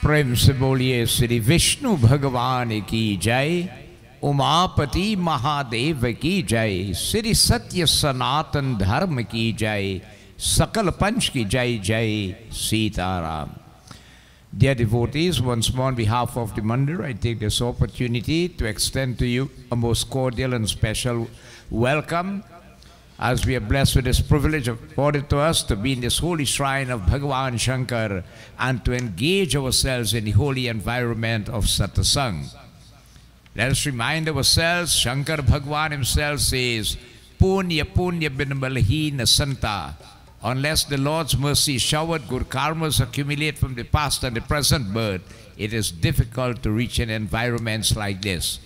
प्रेम से बोलिए श्री विष्णु भगवान की जय, उमापति महादेव की जय, श्री सत्य सनातन धर्म की जय, सकल पंच की जय जय Sitaram. Dear devotees, once more on behalf of the Mandir, I take this opportunity to extend to you a most cordial and special welcome, as we are blessed with this privilege afforded to us to be in this holy shrine of Bhagavan Shankar and to engage ourselves in the holy environment of Satsang. Let us remind ourselves, Shankar Bhagavan himself says, Punya Punya Binmalhina Santa. Unless the Lord's mercy showered good karmas accumulate from the past and the present birth, it is difficult to reach in environments like this.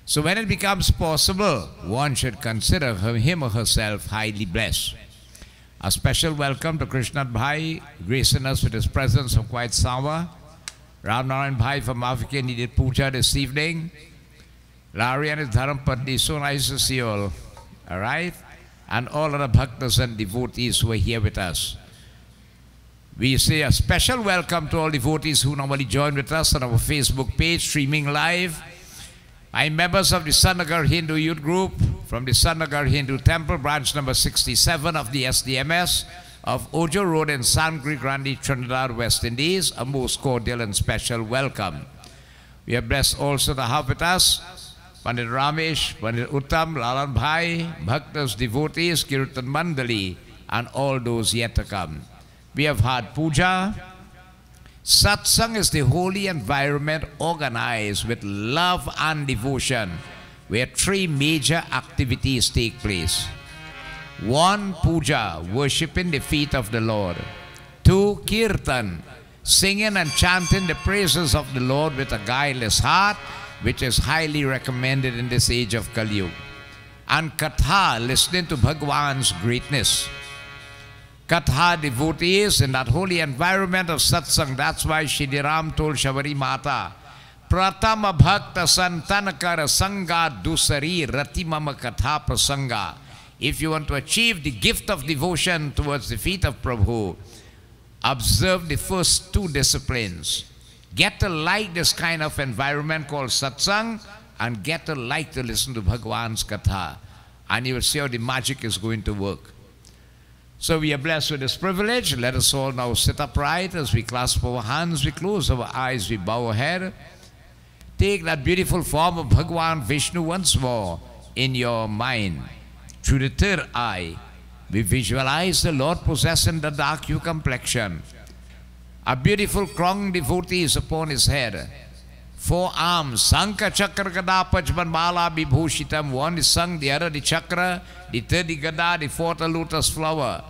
So when it becomes possible, one should consider him or herself highly blessed. A special welcome to Krishnath Bhai, gracing us with his presence of quite Sawa. Ram Narayan Bhai from Africa needed puja this evening. Larry and his Dharampatni, so nice to see you all. All right? And all other bhaktas and devotees who are here with us. We say a special welcome to all devotees who normally join with us on our Facebook page, streaming live. I'm members of the Sant Nagar Hindu Youth Group from the Sant Nagar Hindu Temple, branch number 67 of the SDMS of Ojo Road in Sangre Grande, Trinidad, West Indies. A most cordial and special welcome. We are blessed also to have with us Pundit Ramesh, Pundit Uttam, Lalan Bhai, Bhaktas, devotees, Kirtan Mandali, and all those yet to come. We have had puja. Satsang is the holy environment organized with love and devotion, where three major activities take place. 1. Puja, worshipping the feet of the Lord. 2. Kirtan, singing and chanting the praises of the Lord with a guileless heart, which is highly recommended in this age of Kali Yuga. And Katha, listening to Bhagwan's greatness. Katha, devotees in that holy environment of Satsang. That's why Shri Ram told Shabari Mata, Pratama Bhakta Sant Nagar Sangha Dusari Ratimama Katha Prasanga. If you want to achieve the gift of devotion towards the feet of Prabhu, observe the first two disciplines. Get to like this kind of environment called Satsang, and get to like to listen to Bhagwan's Katha. And you will see how the magic is going to work. So we are blessed with this privilege. Let us all now sit upright as we clasp our hands, we close our eyes, we bow our head. Take that beautiful form of Bhagwan Vishnu once more in your mind. Through the third eye, we visualize the Lord possessing the dark hue complexion. A beautiful crown devotee is upon his head. 4 arms, Sankha Chakra Gada Pachman Mala Vibhushitam. One is Sang, the other the Chakra, the third the Gada, the fourth a lotus flower.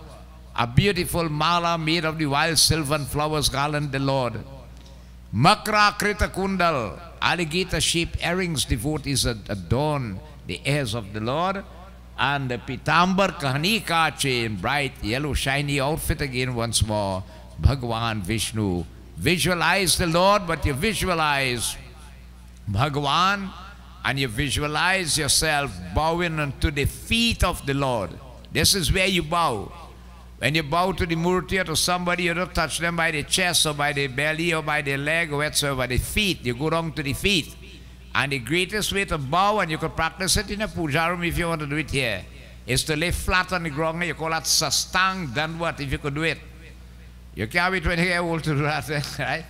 A beautiful mala made of the wild sylvan flowers garland the Lord. Makra Krita Kundal, alligator sheep earrings devotees adorn the heirs of the Lord. And the Pitambar Kahanika in bright yellow shiny outfit again once more. Bhagwan Vishnu. Visualize the Lord, but you visualize Bhagwan and you visualize yourself bowing unto the feet of the Lord. This is where you bow. When you bow to the Murti or to somebody, you don't touch them by the chest or by the belly or by the leg or whatsoever, by the feet. You go down to the feet. And the greatest way to bow, and you could practice it in a puja room if you want to do it here, is to lay flat on the ground. You call that Sastang Dandvat if you could do it. You can't wait when you get old to do that, right?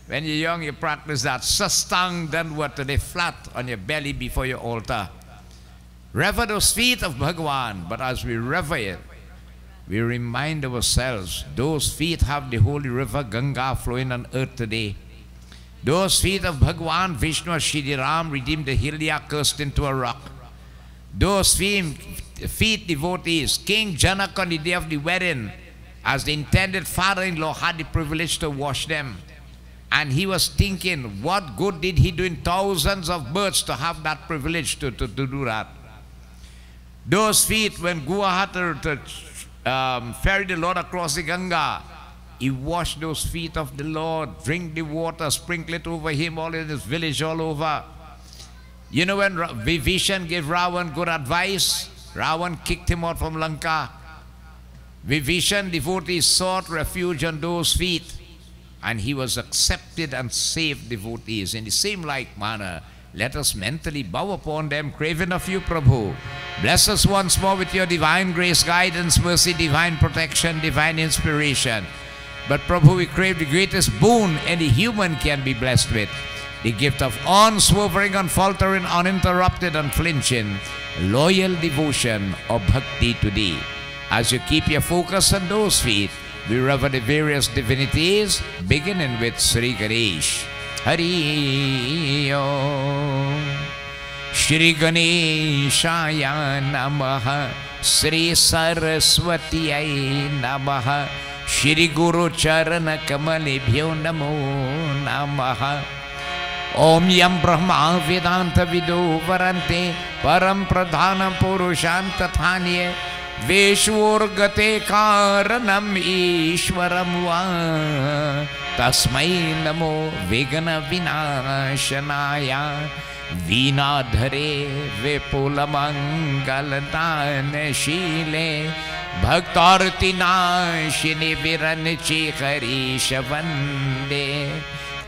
When you're young, you practice that. Sastang Dandvat, to lay flat on your belly before your altar. Rever those feet of Bhagwan, but as we rever it, we remind ourselves, those feet have the holy river Ganga flowing on earth today. Those feet of Bhagwan Vishnu Shri Ram redeemed the Hilya cursed into a rock. Those feet devotees, King Janak on the day of the wedding, as the intended father-in-law had the privilege to wash them. And he was thinking, what good did he do in thousands of births to have that privilege to do that? Those feet, when Gua had to ferry the Lord across the Ganga, he washed those feet of the Lord, drink the water, sprinkle it over him, all in his village, all over. You know when Vibhishan gave Ravan good advice, Ravan kicked him out from Lanka. Vibhishan devotees sought refuge on those feet. and he was accepted and saved devotees. In the same like manner, let us mentally bow upon them, craving of you, Prabhu. Bless us once more with your divine grace, guidance, mercy, divine protection, divine inspiration. But Prabhu, we crave the greatest boon any human can be blessed with, the gift of unswerving, unfaltering, uninterrupted, unflinching, loyal devotion or bhakti to thee. As you keep your focus on those feet, we rever the various divinities, beginning with Sri Ganesh. Hari Om. Shri Ganeshaya Namaha. Shri Saraswatiyai Namaha. Shri Guru Charana Kamalebhyo Namo Namaha. Om Yam Brahma Vedanta Vido Varante Param Pradhanam Purushanta Thanye Veshvorgate Karanam Ishwaram Va Tasmai Namo Vigana Vinashanaya Vinadhare Vipulamangaladana Shile Bhaktarti Nashini Viranchi Harisha Vande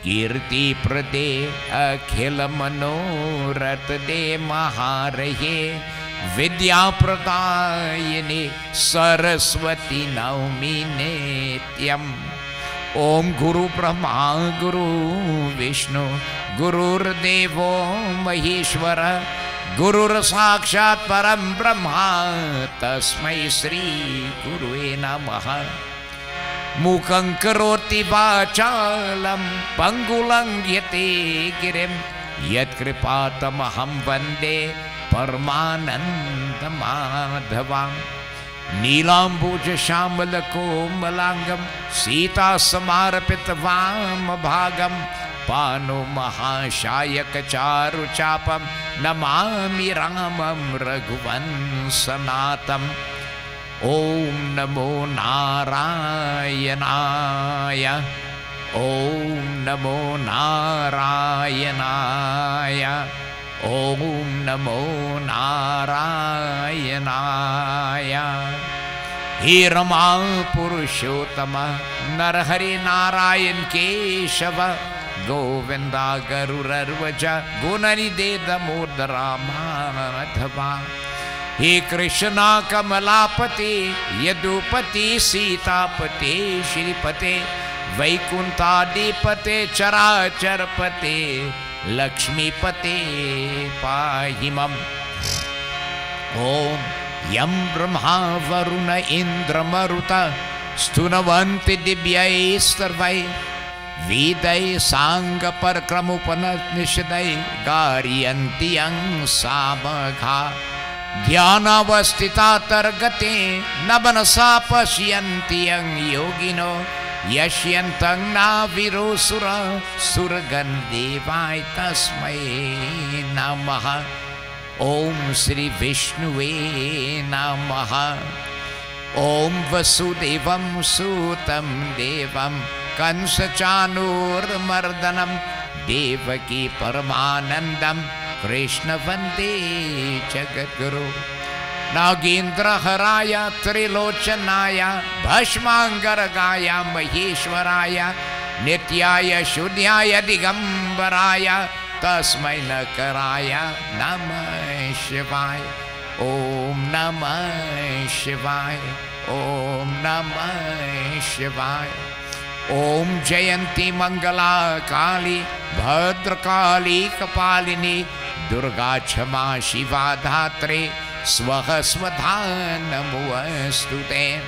Kirti Prade Akhila Manorat De Maharaye Vidya Pradayini Saraswati Naumi Nityam. Om Guru Brahma Guru Vishnu Gurur Devo Maheshwara Gurur Sakshat Param Brahma Tasmai Sri Gurue Namaha. Mukhaṁ karoti vācālam pangulang yate girim yat kripatamaham vande parmananda madhavam Nilambuja Shamala Komalangam Sita Samarapita Vamabhagam Pano Mahashayaka Charu Chapam Namami Ramam Raghuvan Sanatam. Om Namo Narayanaya. Om Namo Narayanaya. Om Namo Narayanaya. He Rama Purushottama Narhari Narayan Keshava Govinda Garurarvaja Gunani Deda Modara Madhava. He Krishna Kamalapati Yadupati Sitapati Shripate Vaikuntadipate Characharapate Lakshmipate Pahimam. Om Yam Brahma Varuna Indra Maruta Stunavanti Dibyai Sarvai Vidai Sangha Parakramupanat Nishadai Garyanti Yang Samagha Dhyanavastita Targate Nabanasa Pashyanti Yang Yogino Yashyantang Naviro Sura Suragandevai Tasmai Namaha. Om Sri Vishnuve Namaha. Om Vasudevam Sutam Devam Kansachanur Mardanam Devaki Paramanandam Krishna Vande Jagadguru. Nagendra Haraya Trilochanaya Bhashmangaragaya Maheshwaraya Nityaya Shuddhyaya Digambaraya Tasmai Nakaraya Namah Shivaya. Om Namah Shivaya. Om Namah Shivaya. Om Jayanti Mangala Kali Bhadrakali Kapalini Durga Chama Shiva Dhatre Swaha Swadha Namostute.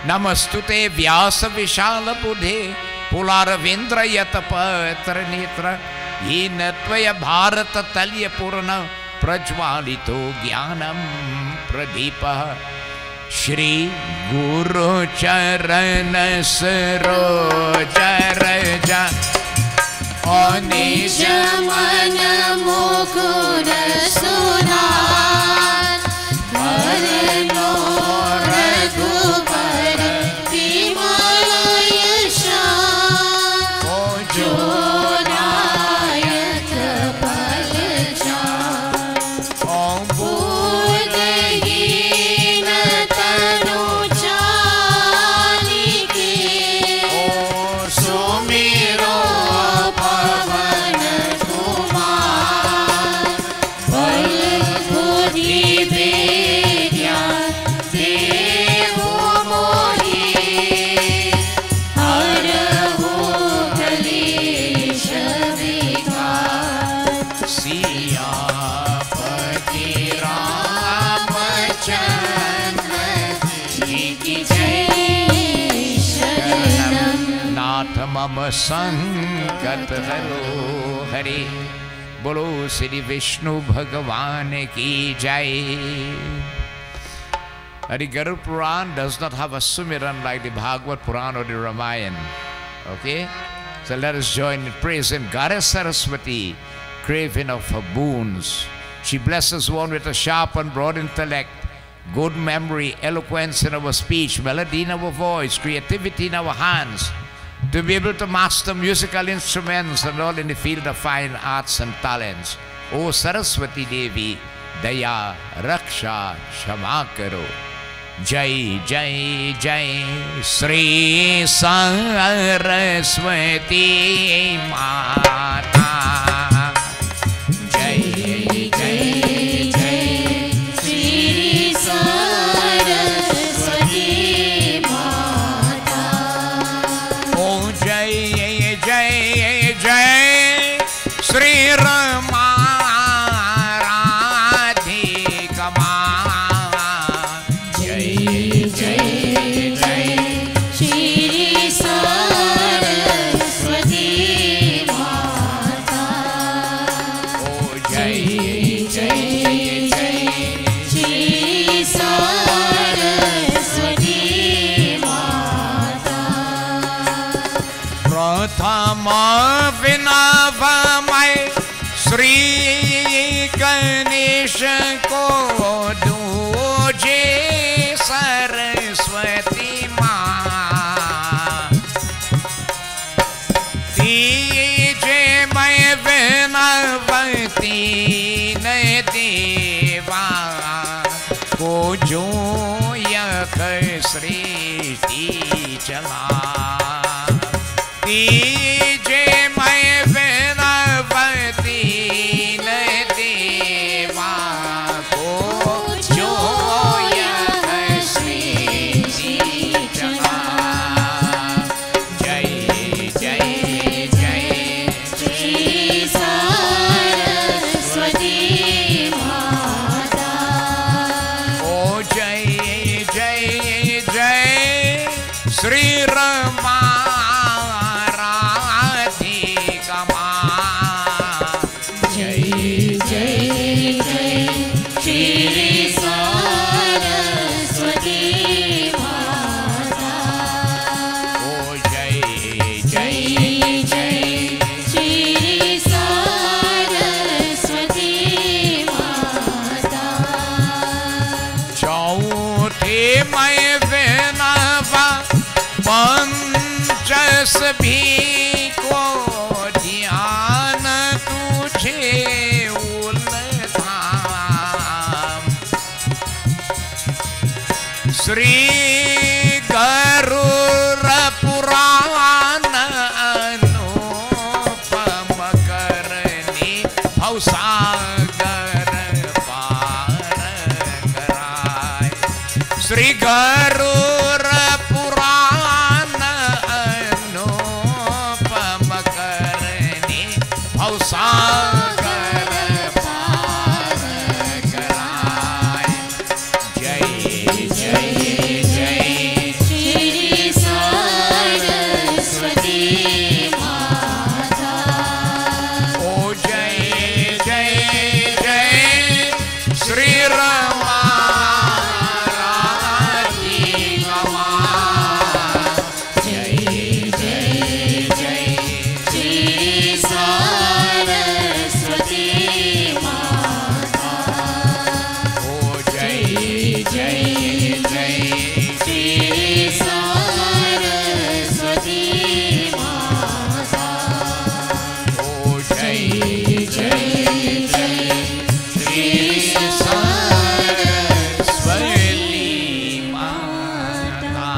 Namastute Vyasa Vishala Buddhe Pularavindra Yatapatra Nitra Yenatvaya Bharata Talya Purana Prajvalito Jnanam Pradipa. Shri Guru Charana Saroja Raja Anishamana Mukura Sudhar Varno Raghupara Vimalaya Shah Jodayaka Palacha Om Buddhahina Tanu Chanike संकट हरो हरे। बोलो श्री विष्णु भगवान की जय। The Garuda Purana does not have a sumiran like the Bhagavad Purana or the Ramayana. Okay? So let us join in praising Goddess Saraswati, craving of her boons. She blesses one with a sharp and broad intellect, good memory, eloquence in our speech, melody in our voice, creativity in our hands, to be able to master musical instruments and all in the field of fine arts and talents. O Saraswati Devi, Daya Raksha Shama Karo. Jai Jai Jai Sri Saraswati Mata. Jai Jai Jai Sri Saraswati Mata. Oh Jai Jai Jai Sri Rama Shri Ganesh को दूजे सरस्वती माँ। तीजे मैं विनवती न देवा को जो यख सृष्टि चला। तीजे मैं विनवती न देवा को जो यख सृष्टि चला। जय जय जय श्री सरस्वती माता। ओ जय जय जय श्री रमा भी को ध्यान तुझे उलधाम। श्री गरुड़ पुराण अनुपम करनी भवसागर पार कराय। श्री गरुड़ पुराण भवसागर पार कराय। जय जय जय श्री सरस्वती माता। ओ जय जय जय श्री रमा राधिका। जय जय जय श्री सरस्वती माता। ओ जय जय जय श्री सरस्वती माता। ओ जय जय जय श्री सरस्वती माता।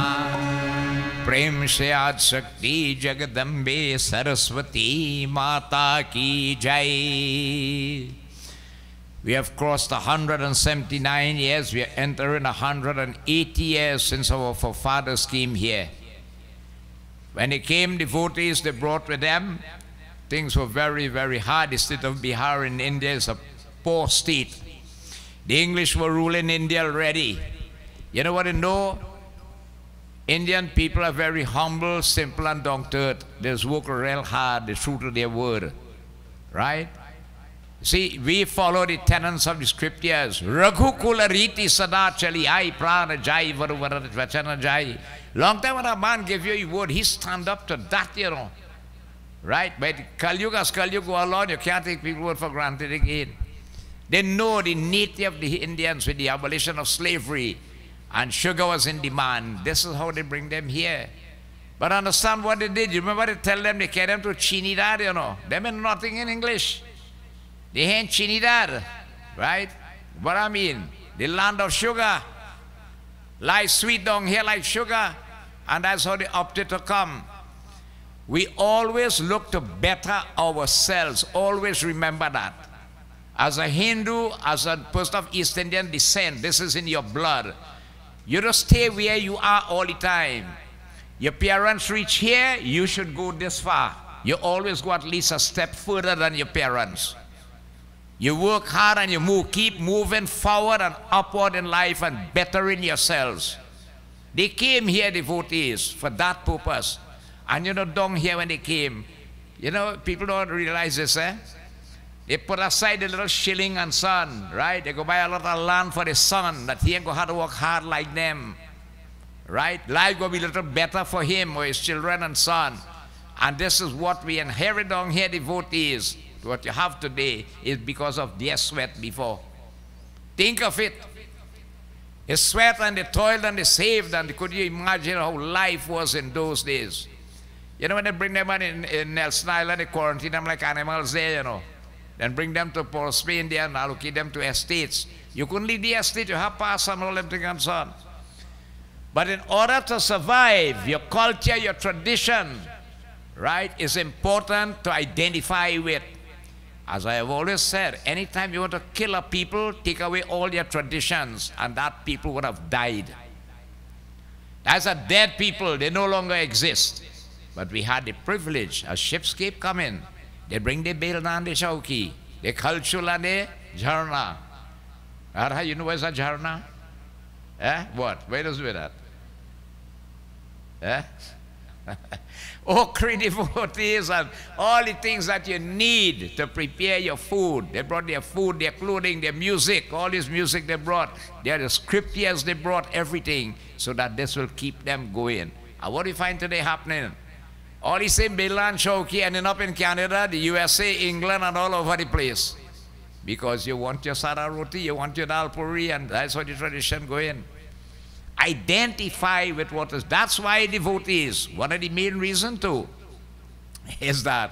प्रेम से आज शक्ति जगदम्बे सरस्वती माता की जय। We have crossed 179 years. We are entering 180 years since our forefathers came here. When they came, devotees, they brought with them. Things were very, very hard. The state of Bihar in India is a poor state. The English were ruling India already. You know what they know? Indian people are very humble, simple, and down-to-earth. They work real hard, they're true to their word. Right? See, we follow the tenets of the scriptures. Raghukula riti sadachali ai prana jai varuvarat vachana jai. Long time when a man give you a word, he stand up to that, you know. Right? But Kali-yuga, as Kali-yuga go along, you can't take people's word for granted again. They know the nature of the Indians with the abolition of slavery, and sugar was in demand. This is how they bring them here. But understand what they did. You remember they tell them they carry them to Trinidad, you know. They mean nothing in English. They ain't Trinidad, right? What I mean, the land of sugar. Like sweet down here like sugar. And that's how they opted to come. We always look to better ourselves. Always remember that. As a Hindu, as a person of East Indian descent, this is in your blood. You don't stay where you are all the time. Your parents reach here, you should go this far. You always go at least a step further than your parents. You work hard and you move, keep moving forward and upward in life and bettering yourselves. They came here, devotees, for that purpose. And you know, down here when they came, you know, people don't realize this, eh? They put aside a little shilling and son, right? They go buy a lot of land for the son, that he ain't going to have to work hard like them, right? Life will be a little better for him or his children and son. And this is what we inherit down here, devotees. What you have today is because of their sweat before. Think of it. The sweat and the toil and the saved, and could you imagine how life was in those days? You know, when they bring them in Nelson Island, they quarantine them like animals there, you know. Then bring them to Port Spain there and allocate them to estates. You couldn't leave the estate, you have pass and all them things and so on. But in order to survive, your culture, your tradition, right, is important to identify with. As I have always said, anytime you want to kill a people, take away all your traditions, and that people would have died. That's a dead people, they no longer exist. But we had the privilege, as ships keep coming, they bring the bail and the chowki, the culture and the jharna. How you know where's a jharna? Eh? What? Where does with that? Eh? Okra devotees and all the things that you need to prepare your food. They brought their food, their clothing, their music, all this music they brought. Their the scriptures they brought, everything, so that this will keep them going. And what do you find today happening? All the same Bilan, Chowki, ending up in Canada, the USA, England, and all over the place. Because you want your sada roti, you want your dal puri, and that's what the tradition going. Identify with what is. That's why devotees, one of the main reasons too, is that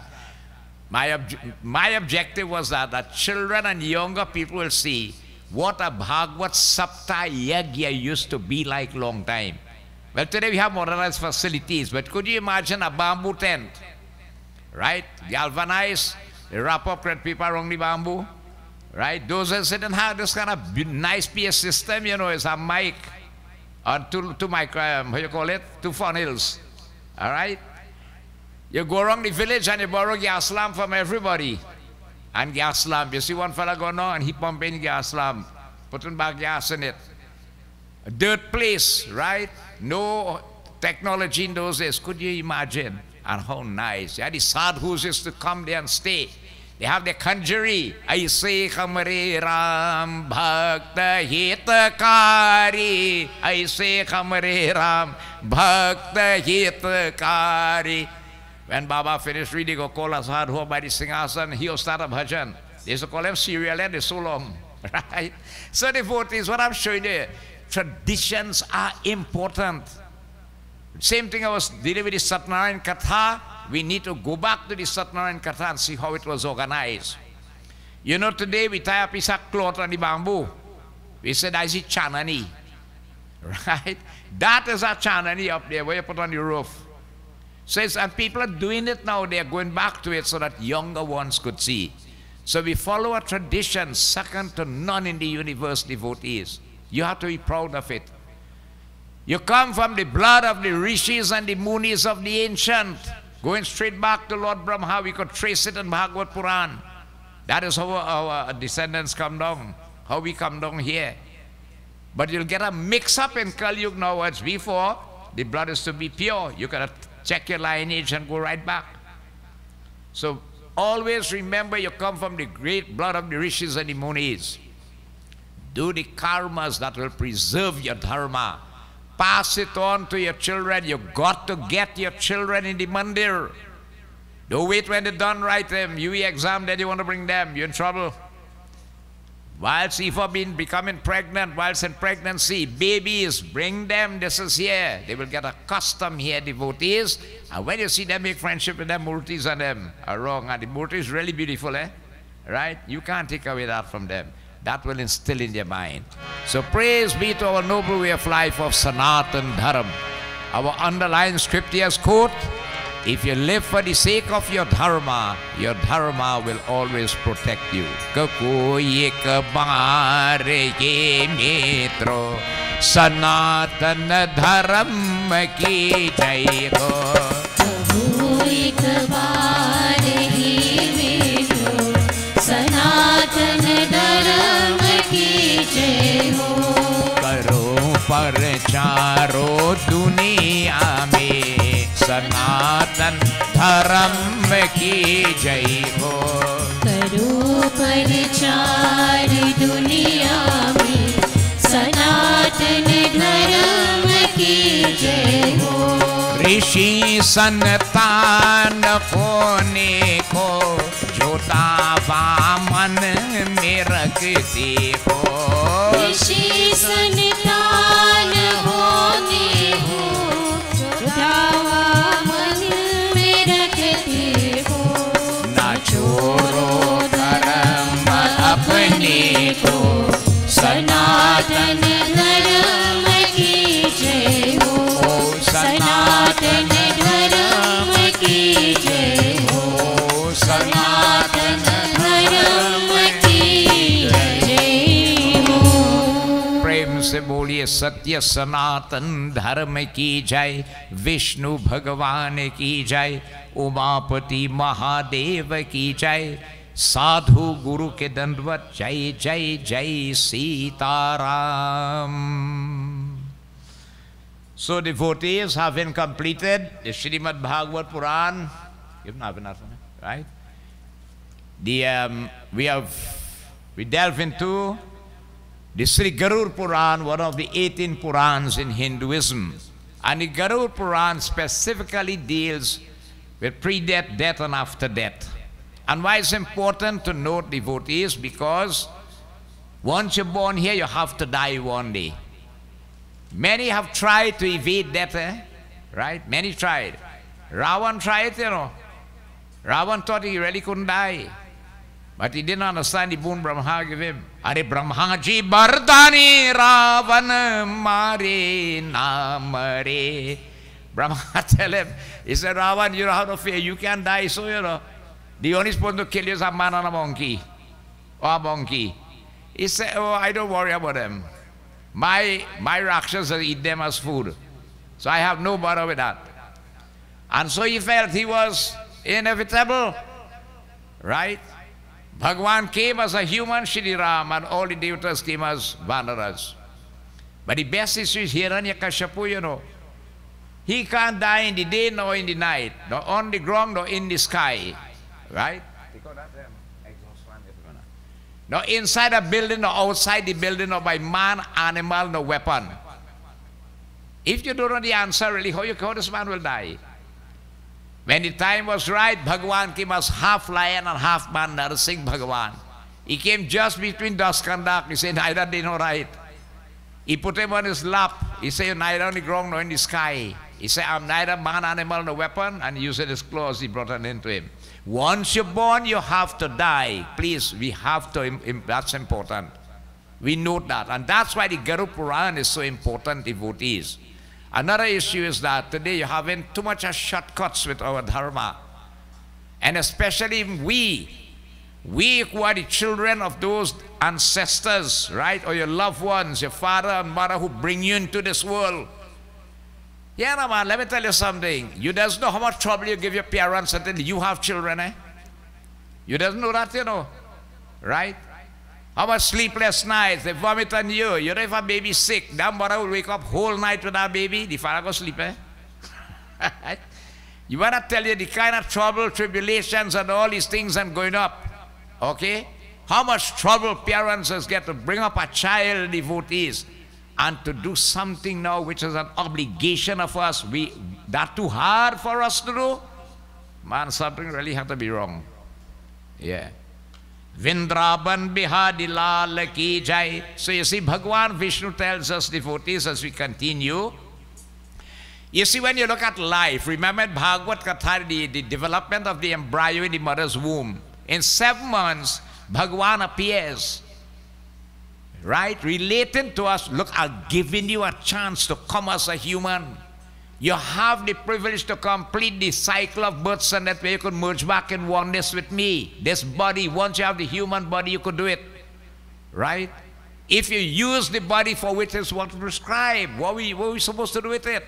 my objective was that children and younger people will see what a Bhagavad Sapta Yagya used to be like long time. Well, today we have modernized facilities, but could you imagine a bamboo tent, right? Galvanized, they wrap up red paper around the bamboo, right? Those that didn't have this kind of nice PA system, you know, it's a mic, or two mic, how you call it? Two funnels, all right? You go around the village and you borrow gas lamp from everybody. And gas lamp, you see one fella going on and he pumping gas lamp, putting back gas in it. A dirt place, right? No technology in those days. Could you imagine? And how nice. Yeah, the sadhus used to come there and stay. They have their kanjari. Aise kamare ram bhakta hitakari. Aise kamare ram bhakta hitakari. When Baba finished reading, go call a sadhu by the singhasan, he'll start a bhajan. They used to call him serial and they're so long. Right? So devotees, what I'm showing you, traditions are important. Same thing I was dealing with the Satnarayan Katha. We need to go back to the Satnarayan Katha and see how it was organized. You know, today we tie a piece of cloth on the bamboo. We said, I see chanani. Right? That is a chanani up there where you put on the roof. Says, and people are doing it now. They are going back to it so that younger ones could see. So we follow a tradition second to none in the universe, devotees. You have to be proud of it. You come from the blood of the rishis and the munis of the ancient. Going straight back to Lord Brahma, we could trace it in Bhagavad Purana. That is how our descendants come down, how we come down here. But you'll get a mix-up in Kali Yuga now. As before, the blood is to be pure. You got to check your lineage and go right back. So always remember you come from the great blood of the rishis and the munis. Do the karmas that will preserve your dharma. Pass it on to your children. You got to get your children in the mandir. Don't wait when they're done right them. UE exam, then you want to bring them. You're in trouble. Whilst Eva becoming pregnant, whilst in pregnancy, babies, bring them. This is here. They will get accustomed here, devotees. And when you see them, make friendship with them, murtis and them are wrong. And the murti is really beautiful, eh? Right? You can't take away that from them. That will instill in their mind. So praise be to our noble way of life of Sanatan Dharam. Our underlying scriptures quote, if you live for the sake of your dharma will always protect you. Kako ek baar ye mitro Sanatan Dharam ki jai ho. Kako ek baar ye mitro Sanatan Dharam ki jai ho. Karo parcharo duniya mein सनातन धर्म की जय हो. करो प्रचार दुनिया में सनातन धर्म की जय हो. ऋषि संतान होने को जो दावा मन में रखते हो. ऋषि संतान होने को छोड़ो धर्म अपने को सनातन धर्म की जय हो. सनातन धर्म की जय हो. सनातन धर्म की जय हो. प्रेम से बोलिए सत्य सनातन धर्म की जय. विष्णु भगवान की जय. उमापति महादेव की जय. साधु गुरु के दंडवत. जय जय जय Sitaram. So devotees, having completed the Srimad Bhagavad Puran, you've not been right? We delve into the Sri Garuda Purana, one of the 18 Purans in Hinduism. And the Garuda Purana specifically deals with pre-death, death, and after death. And why it's important to note, devotees, because once you're born here, you have to die one day. Many have tried to evade death, right? Many tried. Ravan tried, you know. Ravan thought he really couldn't die. But he didn't understand the boon Brahma gave him. Are Brahma ji bardani Ravan mare na mare. Brahma tell him, he said, Ravan, you know how to fear, you can't die, so you know, the only supposed to kill you is a man and a monkey, or a monkey. He said, oh, I don't worry about them. My Rakshas eat them as food, so I have no bother with that. And so he felt he was inevitable, right? Bhagwan came as a human, Shri Ram, and all the devatas came as Vanaras. But the best issue is Hiranyakashipu, you know. He can't die in the day nor in the night, nor on the ground nor in the sky, right? Nor inside a building nor outside the building, nor by man, animal, nor weapon. If you don't know the answer, really, how this man will die? When the time was right, Bhagwan came as half lion and half man, Narsingh Bhagwan. He came just between dusk and dark. He said, neither day nor right. He put him on his lap. He said, neither on the ground nor in the sky. He said, I'm neither man, animal, nor weapon. And he used his claws. He brought an end to him. Once you're born, you have to die. Please, we have to, that's important. We note that. And that's why the Garuda Purana is so important, devotees. Another issue is that today you're having too much of shortcuts with our dharma. And especially we who are the children of those ancestors, right? Or your loved ones, your father and mother who bring you into this world. Yeah, no, man, let me tell you something. You doesn't know how much trouble you give your parents until you have children, eh? You doesn't know that, you know, right? How about sleepless nights? They vomit on you. You know, if a baby's sick, that mother will wake up whole night with that baby. The father go sleep, eh? You want to tell you the kind of trouble, tribulations, and all these things and going up. Okay? How much trouble parents get to bring up a child, devotees, and to do something now which is an obligation of us. That too hard for us to do? Man, something really had to be wrong. Yeah. Vindraban Bihadi Lal Ki Jai. So you see, Bhagwan Vishnu tells us, devotees, as we continue. You see, when you look at life, remember Bhagavad Katha, the development of the embryo in the mother's womb. In 7 months, Bhagwan appears, right? Relating to us, look, I've given you a chance to come as a human. You have the privilege to complete the cycle of births, and that way you could merge back in oneness with me. This body, once you have the human body, you could do it, right? If you use the body for which is what prescribed, what are we supposed to do with it?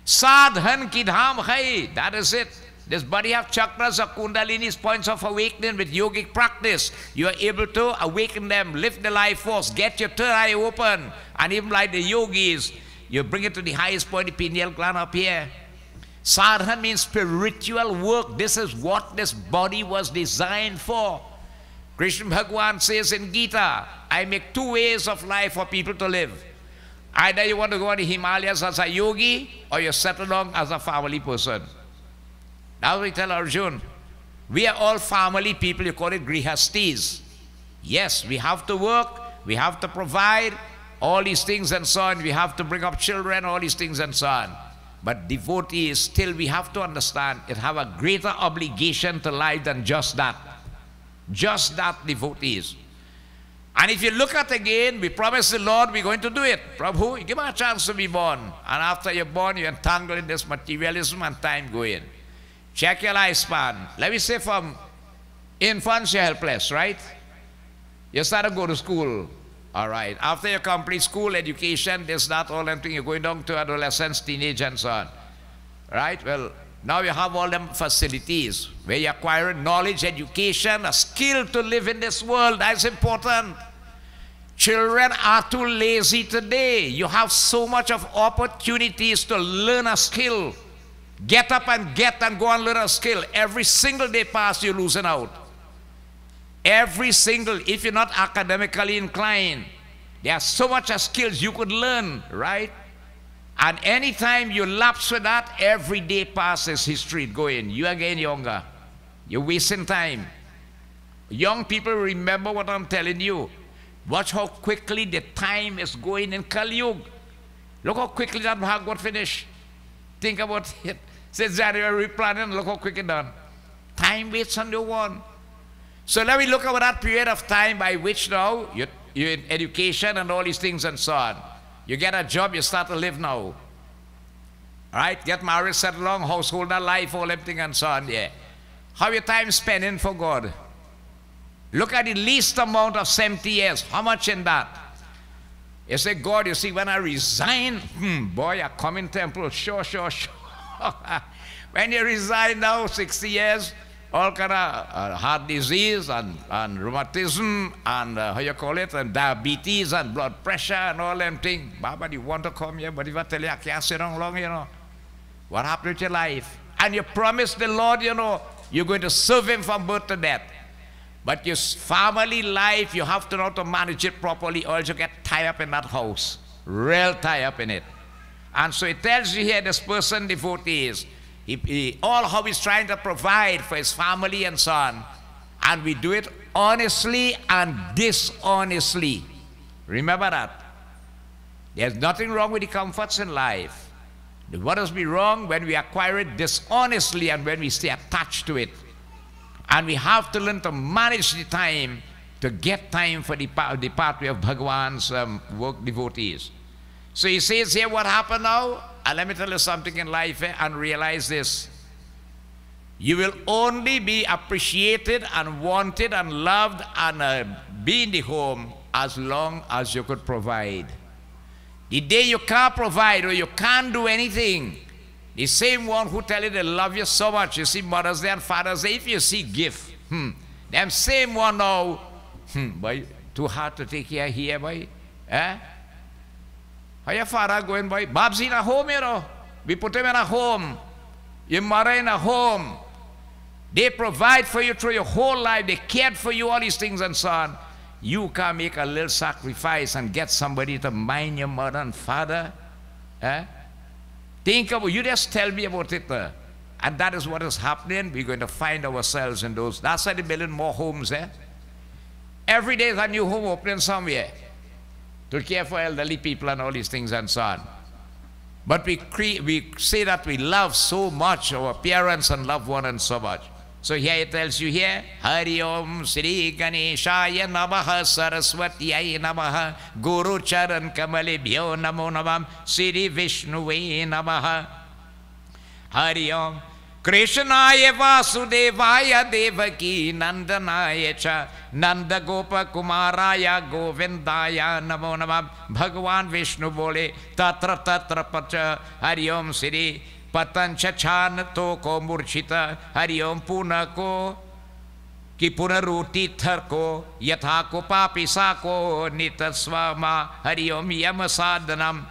Sadhan ki dham hai, that is it. This body have chakras or kundalinis, points of awakening with yogic practice. You are able to awaken them, lift the life force, get your third eye open, and even like the yogis, you bring it to the highest point, the pineal gland up here. Sadhan means spiritual work. This is what this body was designed for. Krishna Bhagwan says in Gita, I make 2 ways of life for people to live. Either you want to go to the Himalayas as a yogi, or you settle down as a family person. Now we tell Arjun, we are all family people, you call it grihastis. Yes, we have to work, we have to provide, all these things and so on. We have to bring up children, all these things and so on. But devotees, still we have to understand, it have a greater obligation to life than just that. Just that, devotees. And if you look at again, we promise the Lord we're going to do it. Prabhu, give me a chance to be born. And after you're born, you're entangled in this materialism and time going. Check your lifespan. Let me say from infants, you're helpless, right? You start to go to school. All right. After you complete school, education, this, that, all them things, you're going down to adolescence, teenage, and so on. Right? Well, now you have all them facilities where you acquire knowledge, education, a skill to live in this world. That's important. Children are too lazy today. You have so much of opportunities to learn a skill. Get up and go and learn a skill. Every single day pass, you're losing out. Every single, if you're not academically inclined, there's so much of skills you could learn, right? And anytime you lapse with that, every day passes, history going. You are getting younger. You're wasting time. Young people, remember what I'm telling you. Watch how quickly the time is going in Kali Yuga. Look how quickly that Bhagavad finished. Think about it. Since January planning, look how quick it done. Time waits on no one. So let me look at that period of time by which now you're in education and all these things and so on. You get a job, you start to live now. All right? Get married, settle along, household, life, all everything and so on. Yeah. How your time spending for God? Look at the least amount of 70 years. How much in that? You say, God, you see, when I resign, boy, I come in temple, sure. When you resign now, 60 years, all kind of heart disease and rheumatism and how you call it, and diabetes and blood pressure and all them things. Baba, you want to come here, but if I tell you I can't sit down long, you know, what happened with your life? And you promised the Lord, you know, you're going to serve Him from birth to death. But your family life, you have to know to manage it properly, or else you get tied up in that house, real tied up in it. And so it tells you here, this person, devotees, all how he's trying to provide for his family and so on. And we do it honestly and dishonestly. Remember that. There's nothing wrong with the comforts in life. What does be wrong? When we acquire it dishonestly and when we stay attached to it. And we have to learn to manage the time to get time for the pathway of Bhagwan's work, devotees. So he says here, what happened now? And let me tell you something in life, and realize this. You will only be appreciated and wanted and loved and be in the home as long as you could provide. The day you can't provide or you can't do anything, the same one who tell you they love you so much, you see Mother's Day and Father's Day, if you see gift, them same one now, boy, Too hard to take care here, boy. Eh? How your father going, boy? Bob's in a home, you know. We put him in a home. Your mother in a home. They provide for you through your whole life. They cared for you, all these things and so on. You can make a little sacrifice and get somebody to mind your mother and father. Eh? Think about, you just tell me about it. And that is what is happening. We're going to find ourselves in those. That's why they're building more homes. Every day is a new home opening somewhere to care for elderly people and all these things and so on. But we say that we love so much our parents and loved one and so much. So here it tells you here, Hari Om Sri Ganeshaya Namaha Saraswatiyai Namaha Guru Charan Kamalebhyo Namo Namam Sri Vishnuve Namaha Hari Om Krishnaya Vasudevaya Devaki Nandanaya Cha Nanda Gopa Kumaraya Govindaya Namo Namam Bhagavan Vishnu Bole Tatra Tatra Pacha Hari Om Sri Patancha Chan To Ko Murchita Hari Om Puna Ko Ki Punaruti Thar Ko Yatha Ko Papisa Ko Nitaswama Hari Om Yamasadanam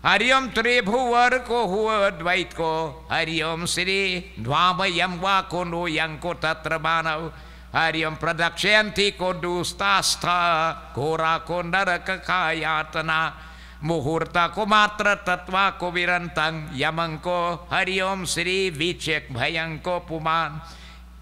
Hari Om Tribhuvar Ko Huva Dvait Ko Hari Om Sri Dvama Yamva Ko No Yang Ko Tatrabanav Hari Om Pradakshanti Ko Dustasta Kora Ko Naraka Kayatana Muhurta ko matra tatwa ko virantang yamang ko Hari Om Sri Vichek Bhayang ko puman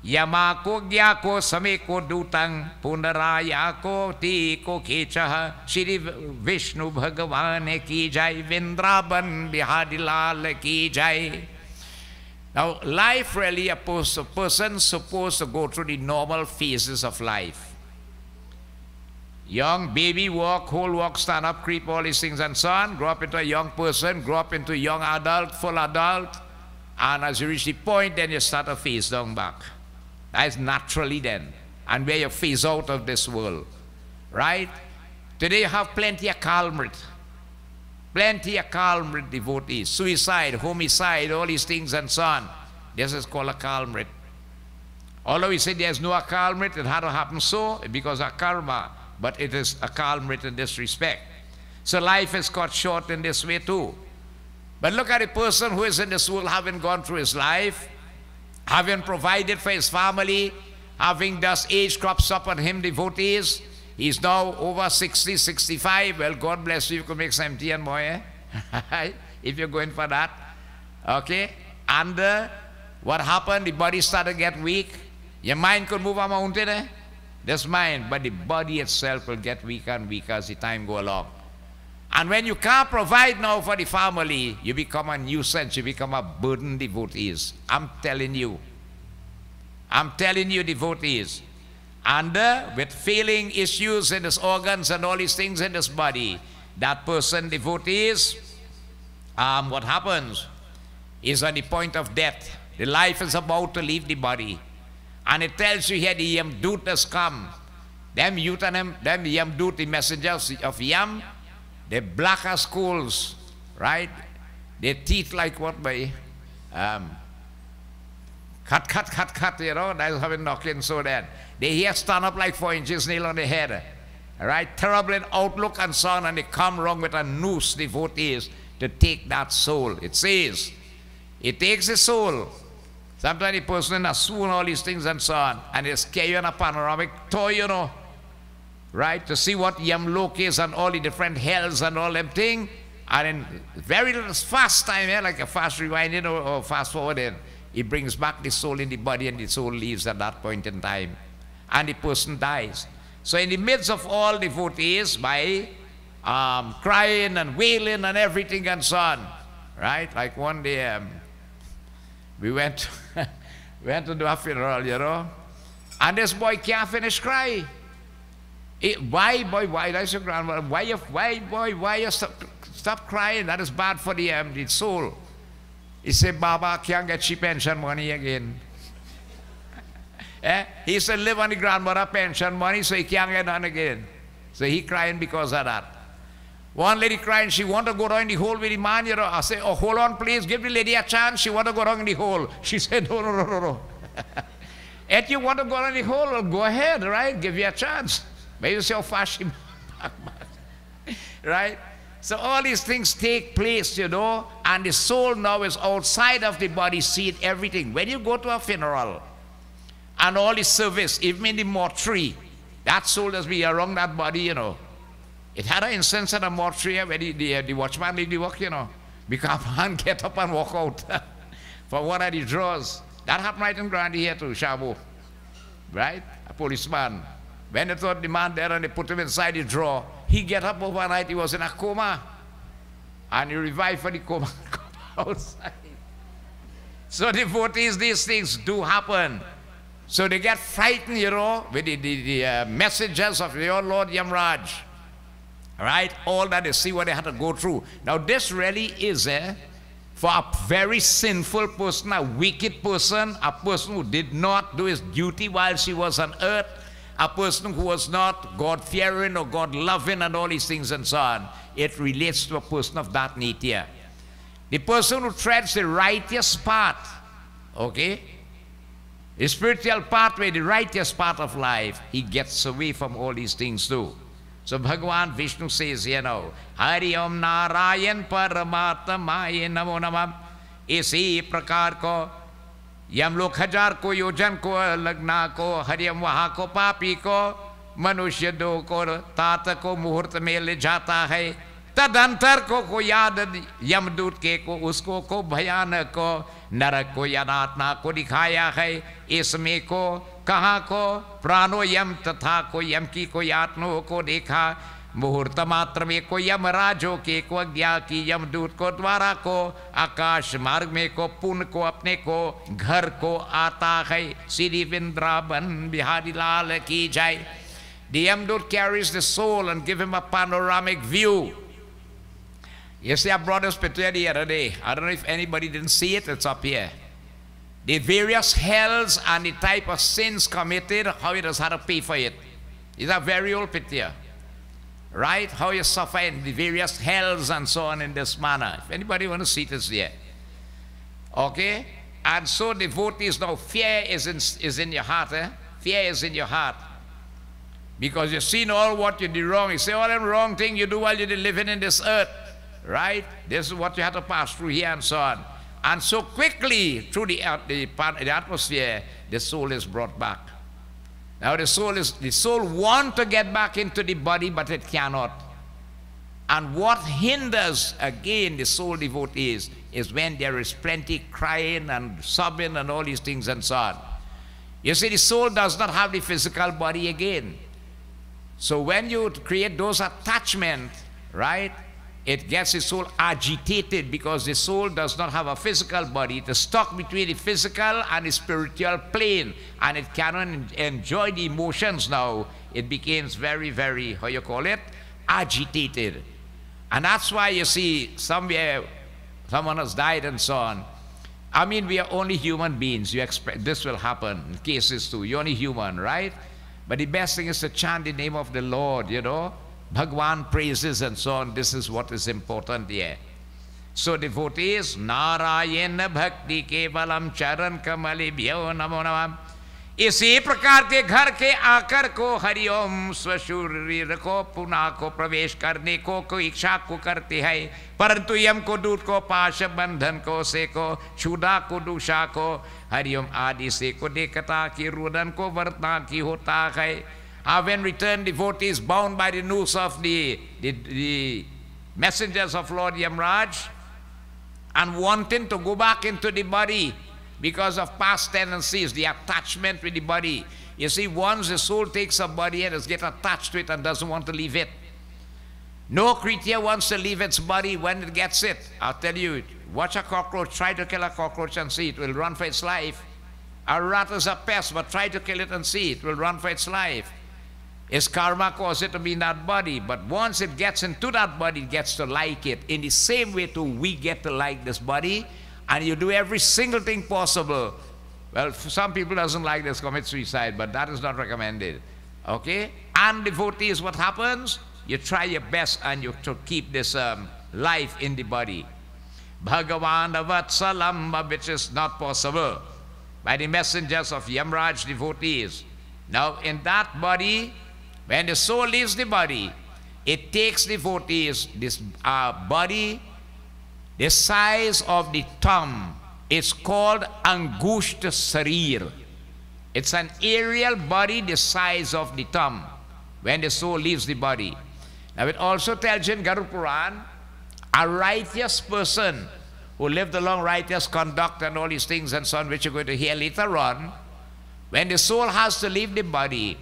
Yama ko gya ko same ko dutang Punaraya ko ti ko kechaha Shri Vishnu Bhagavan ki jai Vrindavan Bihari Lal ki jai. Now life really, a person supposed to go through the normal phases of life. Young baby walk, whole walk, stand up, creep, all these things and so on. Grow up into a young person, grow up into a young adult, full adult. And as you reach the point, then you start to phase down back. That's naturally then. And where you phase out of this world. Right? Today you have plenty of calmrit. Plenty of calmrit devotees. Suicide, homicide, all these things and so on. This is called a calmrit. Although we say there's no calmrit, it had to happen so because of karma. But it is a calmrit in this respect. So life is cut short in this way too. But look at a person who is in this world, having gone through his life, having provided for his family, having thus age crops up on him, devotees. He's now over 60, 65. Well, God bless you, you could make 70 and more, eh? If you're going for that. Okay? And what happened? The body started to get weak. Your mind could move a mountain, eh? This mind, but the body itself will get weaker and weaker as the time go along. And when you can't provide now for the family, you become a nuisance, you become a burden, devotees. I'm telling you. I'm telling you, devotees. And with failing issues in his organs and all these things in his body, that person, devotees, what happens is on the point of death. The life is about to leave the body. And it tells you here the Yamdut has come. Them youth and them Yamdut, the messengers of Yam, they black as coals, right? Their teeth like what by cut, you know, that's how it knocking so that. They here stand up like 4 inches nail on the head. Right? Terrible in outlook and so on, and they come wrong with a noose, devotees, to take that soul. It says, it takes the soul. Sometimes the person in a swoon, all these things and so on, and they scare you in a panoramic toy, you know, right? To see what Yamlok is and all the different hells and all them things. And in very little fast time, like a fast rewinding or fast forwarding, it brings back the soul in the body and the soul leaves at that point in time. And the person dies. So in the midst of all devotees, by crying and wailing and everything and so on, right? Like one day, we went to do a funeral, you know, and this boy can't finish crying. Why, boy, why? That's your grandmother. Why, boy, why you stop crying? That is bad for the soul. He said, Baba, can't get cheap pension money again. He said, live on the grandmother pension money, so he can't get none again. So he crying because of that. One lady crying, she want to go down in the hole with the man, you know. I say, oh, hold on, please, give the lady a chance. She want to go down in the hole. She said, no. If you want to go down in the hole, well, go ahead, right? Give you a chance. Maybe you say, how fast she right? So all these things take place, you know, and the soul now is outside of the body, seeing everything. When you go to a funeral and all the service, even in the mortuary, that soul does be around that body, you know. It had an instance at a mortuary where the watchman did the work, you know. Because man get up and walk out for one of the draws. That happened right in Grandy here too, Shabu. Right? A policeman. When they thought the man there and they put him inside the drawer, he get up overnight, he was in a coma. And he revived for the coma outside. So devotees, these things do happen. So they get frightened, you know, with the messages of your Lord Yamraj. Right? All that they see what they had to go through. Now this really is for a very sinful person, a wicked person, a person who did not do his duty while she was on earth, a person who was not God-fearing or God-loving and all these things and so on. It relates to a person of that nature. The person who treads the righteous path, okay, the spiritual pathway, the righteous path of life, he gets away from all these things too. So Bhagavan Vishnu says, you know, Hari Om Narayan Paramatmaya Namo Namah. इसी प्रकार को यम लोग 1000 को योजन को लगना को हरियम वहाँ को पापी को मनुष्य दो को तात को मुहूर्त में ले जाता है तदंतर को याद यमदूत के को उसको को भयानक को नरक को यादात्मा को दिखाया है इसमें को कहाँ को प्राणो यम तथा को यम की को आत्माओं को देखा मुहूर्त मात्र में को यमराजों के को अज्ञा की यमदूत को द्वारा को आकाश मार्ग में को पुण्य को अपने को घर को आता है श्री वृंदावन बिहारी लाल की जय. The yamdut carries the soul and give him a panoramic view. You see, I brought this picture the other day. I don't know if anybody didn't see it. It's up here. The various hells and the type of sins committed, how it has had to pay for it. It's a very old picture. Right? How you suffer in the various hells and so on in this manner. If anybody want to see it, it's there. Okay? And so devotees now, fear is in your heart. Fear is in your heart. Because you've seen all what you did wrong. You say all them wrong things you do while you're living in this earth. Right? This is what you have to pass through here and so on. And so quickly, through the atmosphere, the soul is brought back. Now the soul wants to get back into the body, but it cannot. And what hinders, again, the soul devotees is when there is plenty crying and sobbing and all these things and so on. You see, the soul does not have the physical body again. So when you create those attachments, right, it gets the soul agitated because the soul does not have a physical body. It is stuck between the physical and the spiritual plane, and it cannot enjoy the emotions now. It becomes very, very, how you call it, agitated. And that's why you see somewhere someone has died and so on. I mean, we are only human beings. You expect this will happen in cases too. You're only human, right? But the best thing is to chant the name of the Lord, you know. Bhagwan praises and so on. This is what is important here. So devotees, Narayana Bhakti Kevalam Charan Kamali Bhyo Namo Namah. इसी प्रकार के घर के आकर को हरिओम स्वशरीर को पुनः को प्रवेश करने को इच्छा को करते हैं परंतु यम को दूत को पाश बंधन को से को छुदा को दूषा को हरिओम आदि से को देखता की रुदन को वर्तना की होता है. When returned devotees bound by the noose of the messengers of Lord Yamraj and wanting to go back into the body because of past tendencies, the attachment with the body. You see, once the soul takes a body and gets attached to it and doesn't want to leave it. No creature wants to leave its body when it gets it. I'll tell you, watch a cockroach, try to kill a cockroach and see, it will run for its life. A rat is a pest, but try to kill it and see, it will run for its life. Its karma caused it to be in that body, but once it gets into that body, it gets to like it. In the same way too, we get to like this body, and you do every single thing possible. Well, some people doesn't like this, commit suicide, but that is not recommended. Okay? And devotees, what happens? You try your best and you to keep this life in the body. Bhagavan Vatsalam, which is not possible by the messengers of Yamraj devotees. Now, in that body, When the soul leaves the body, it takes devotees, this body, the size of the thumb. It's called Angushta Sarir. It's an aerial body the size of the thumb when the soul leaves the body. Now it also tells you in Garuda Purana, a righteous person who lived along righteous conduct and all these things and so on, which you're going to hear later on, when the soul has to leave the body,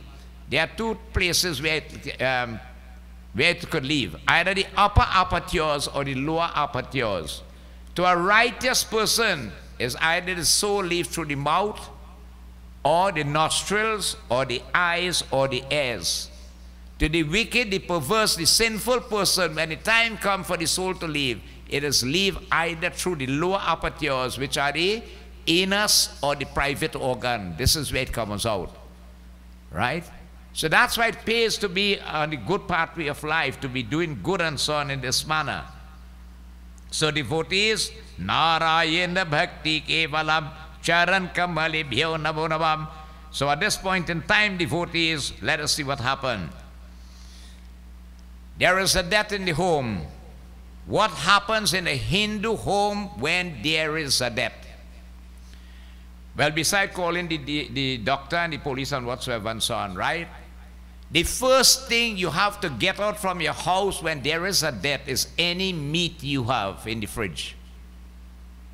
there are two places where it could leave, either the upper apertures or the lower apertures. To a righteous person, is either the soul leaves through the mouth, or the nostrils, or the eyes, or the ears. To the wicked, the perverse, the sinful person, when the time comes for the soul to leave, it is leave either through the lower apertures, which are the anus or the private organ. This is where it comes out. Right? So that's why it pays to be on the good pathway of life, to be doing good and so on in this manner. So devotees, Narayana Bhakti Kevalam Charan Kamali Bhyo Namo Navam. So at this point in time, devotees, let us see what happened. There is a death in the home. What happens in a Hindu home when there is a death? Well, besides calling the doctor and the police and whatsoever and so on, right? The first thing you have to get out from your house when there is a death is any meat you have in the fridge.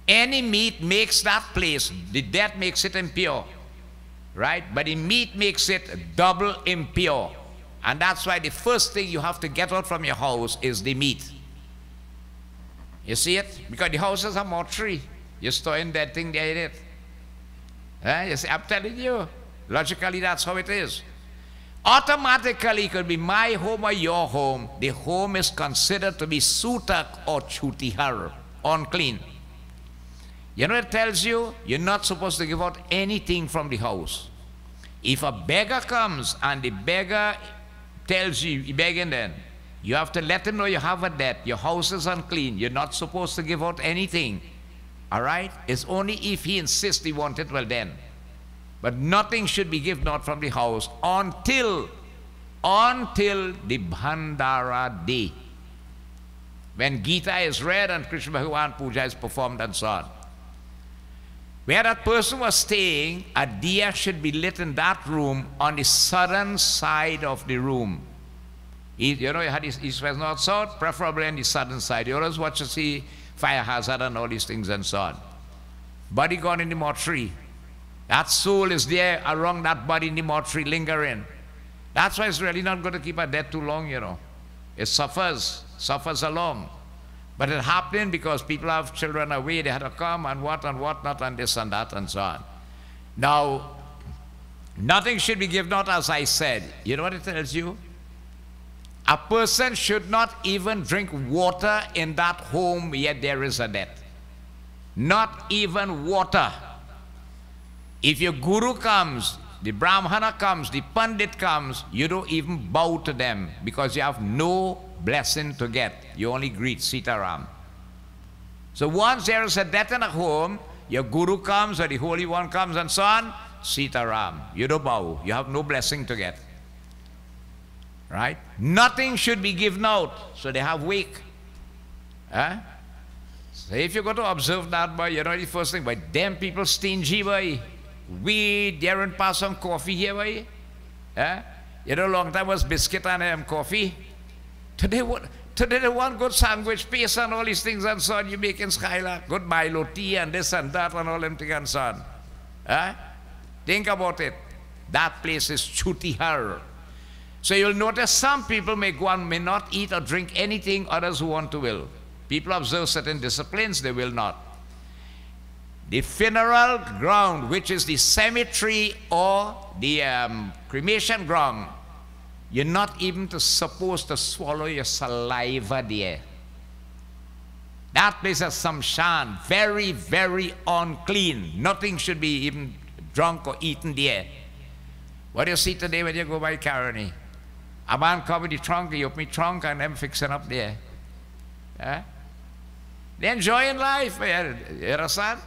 Any meat makes that place, the death makes it impure, right? But the meat makes it double impure. And that's why the first thing you have to get out from your house is the meat. You see it? Because the house is a mortuary. You're storing that thing there in it. You see, I'm telling you, logically that's how it is. Automatically, it could be my home or your home. The home is considered to be sutak or chutihar, unclean. You know it tells you, you're not supposed to give out anything from the house. If a beggar comes and the beggar tells you, you're begging then, you have to let him know you have a debt. Your house is unclean. You're not supposed to give out anything. All right? It's only if he insists he wants it, well then. But nothing should be given out from the house until the Bhandara day, when Gita is read and Krishna Bhagavan Puja is performed and so on. Where that person was staying, a diya should be lit in that room on the southern side of the room. You know, you had east, west, north, south, preferably on the southern side. You always watch to see fire hazard and all these things and so on. Body gone in the mortuary. That soul is there around that body in the mortuary lingering. That's why it's really not going to keep a dead too long, you know. It suffers along. But it happened because people have children away, they had to come and what not, and this and that and so on. Now, nothing should be given out, as I said. You know what it tells you? A person should not even drink water in that home yet there is a death. Not even water. If your guru comes, the brahmana comes, the pandit comes, you don't even bow to them because you have no blessing to get. You only greet Sitaram. So once there is a death in a home, your guru comes or the Holy One comes and so on, Sitaram. You don't bow. You have no blessing to get. Right? Nothing should be given out. So they have wake. So if you go to observe that, boy, you know the first thing, boy, damn people stingy, boy. We daren't pass some coffee here, boy. You know, long time was biscuit and coffee. Today they want good sandwich, paste and all these things and so on. You make in Skylark, good Milo tea and this and that and all them things and so on. Think about it. That place is chutihar. So you'll notice some people may go and may not eat or drink anything, others who want to will. People observe certain disciplines, they will not. The funeral ground, which is the cemetery or the cremation ground, you're not even supposed to swallow your saliva there. That place is samshan, very, very unclean. Nothing should be even drunk or eaten there. What do you see today when you go by Caroni? A man come with the trunk, he open the trunk and them fixing up there. They're enjoying life. You understand?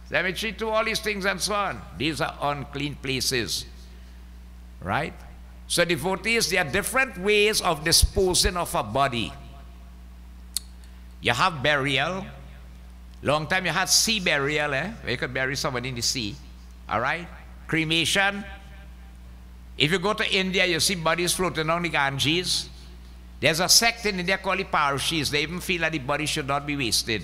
Cemetery to all these things and so on. These are unclean places. Right? So devotees, there are different ways of disposing of a body. You have burial. Long time you had sea burial, where you could bury someone in the sea. All right? Cremation. If you go to India, you see bodies floating on the Ganges. There's a sect in India called the Parshis. They even feel that the body should not be wasted.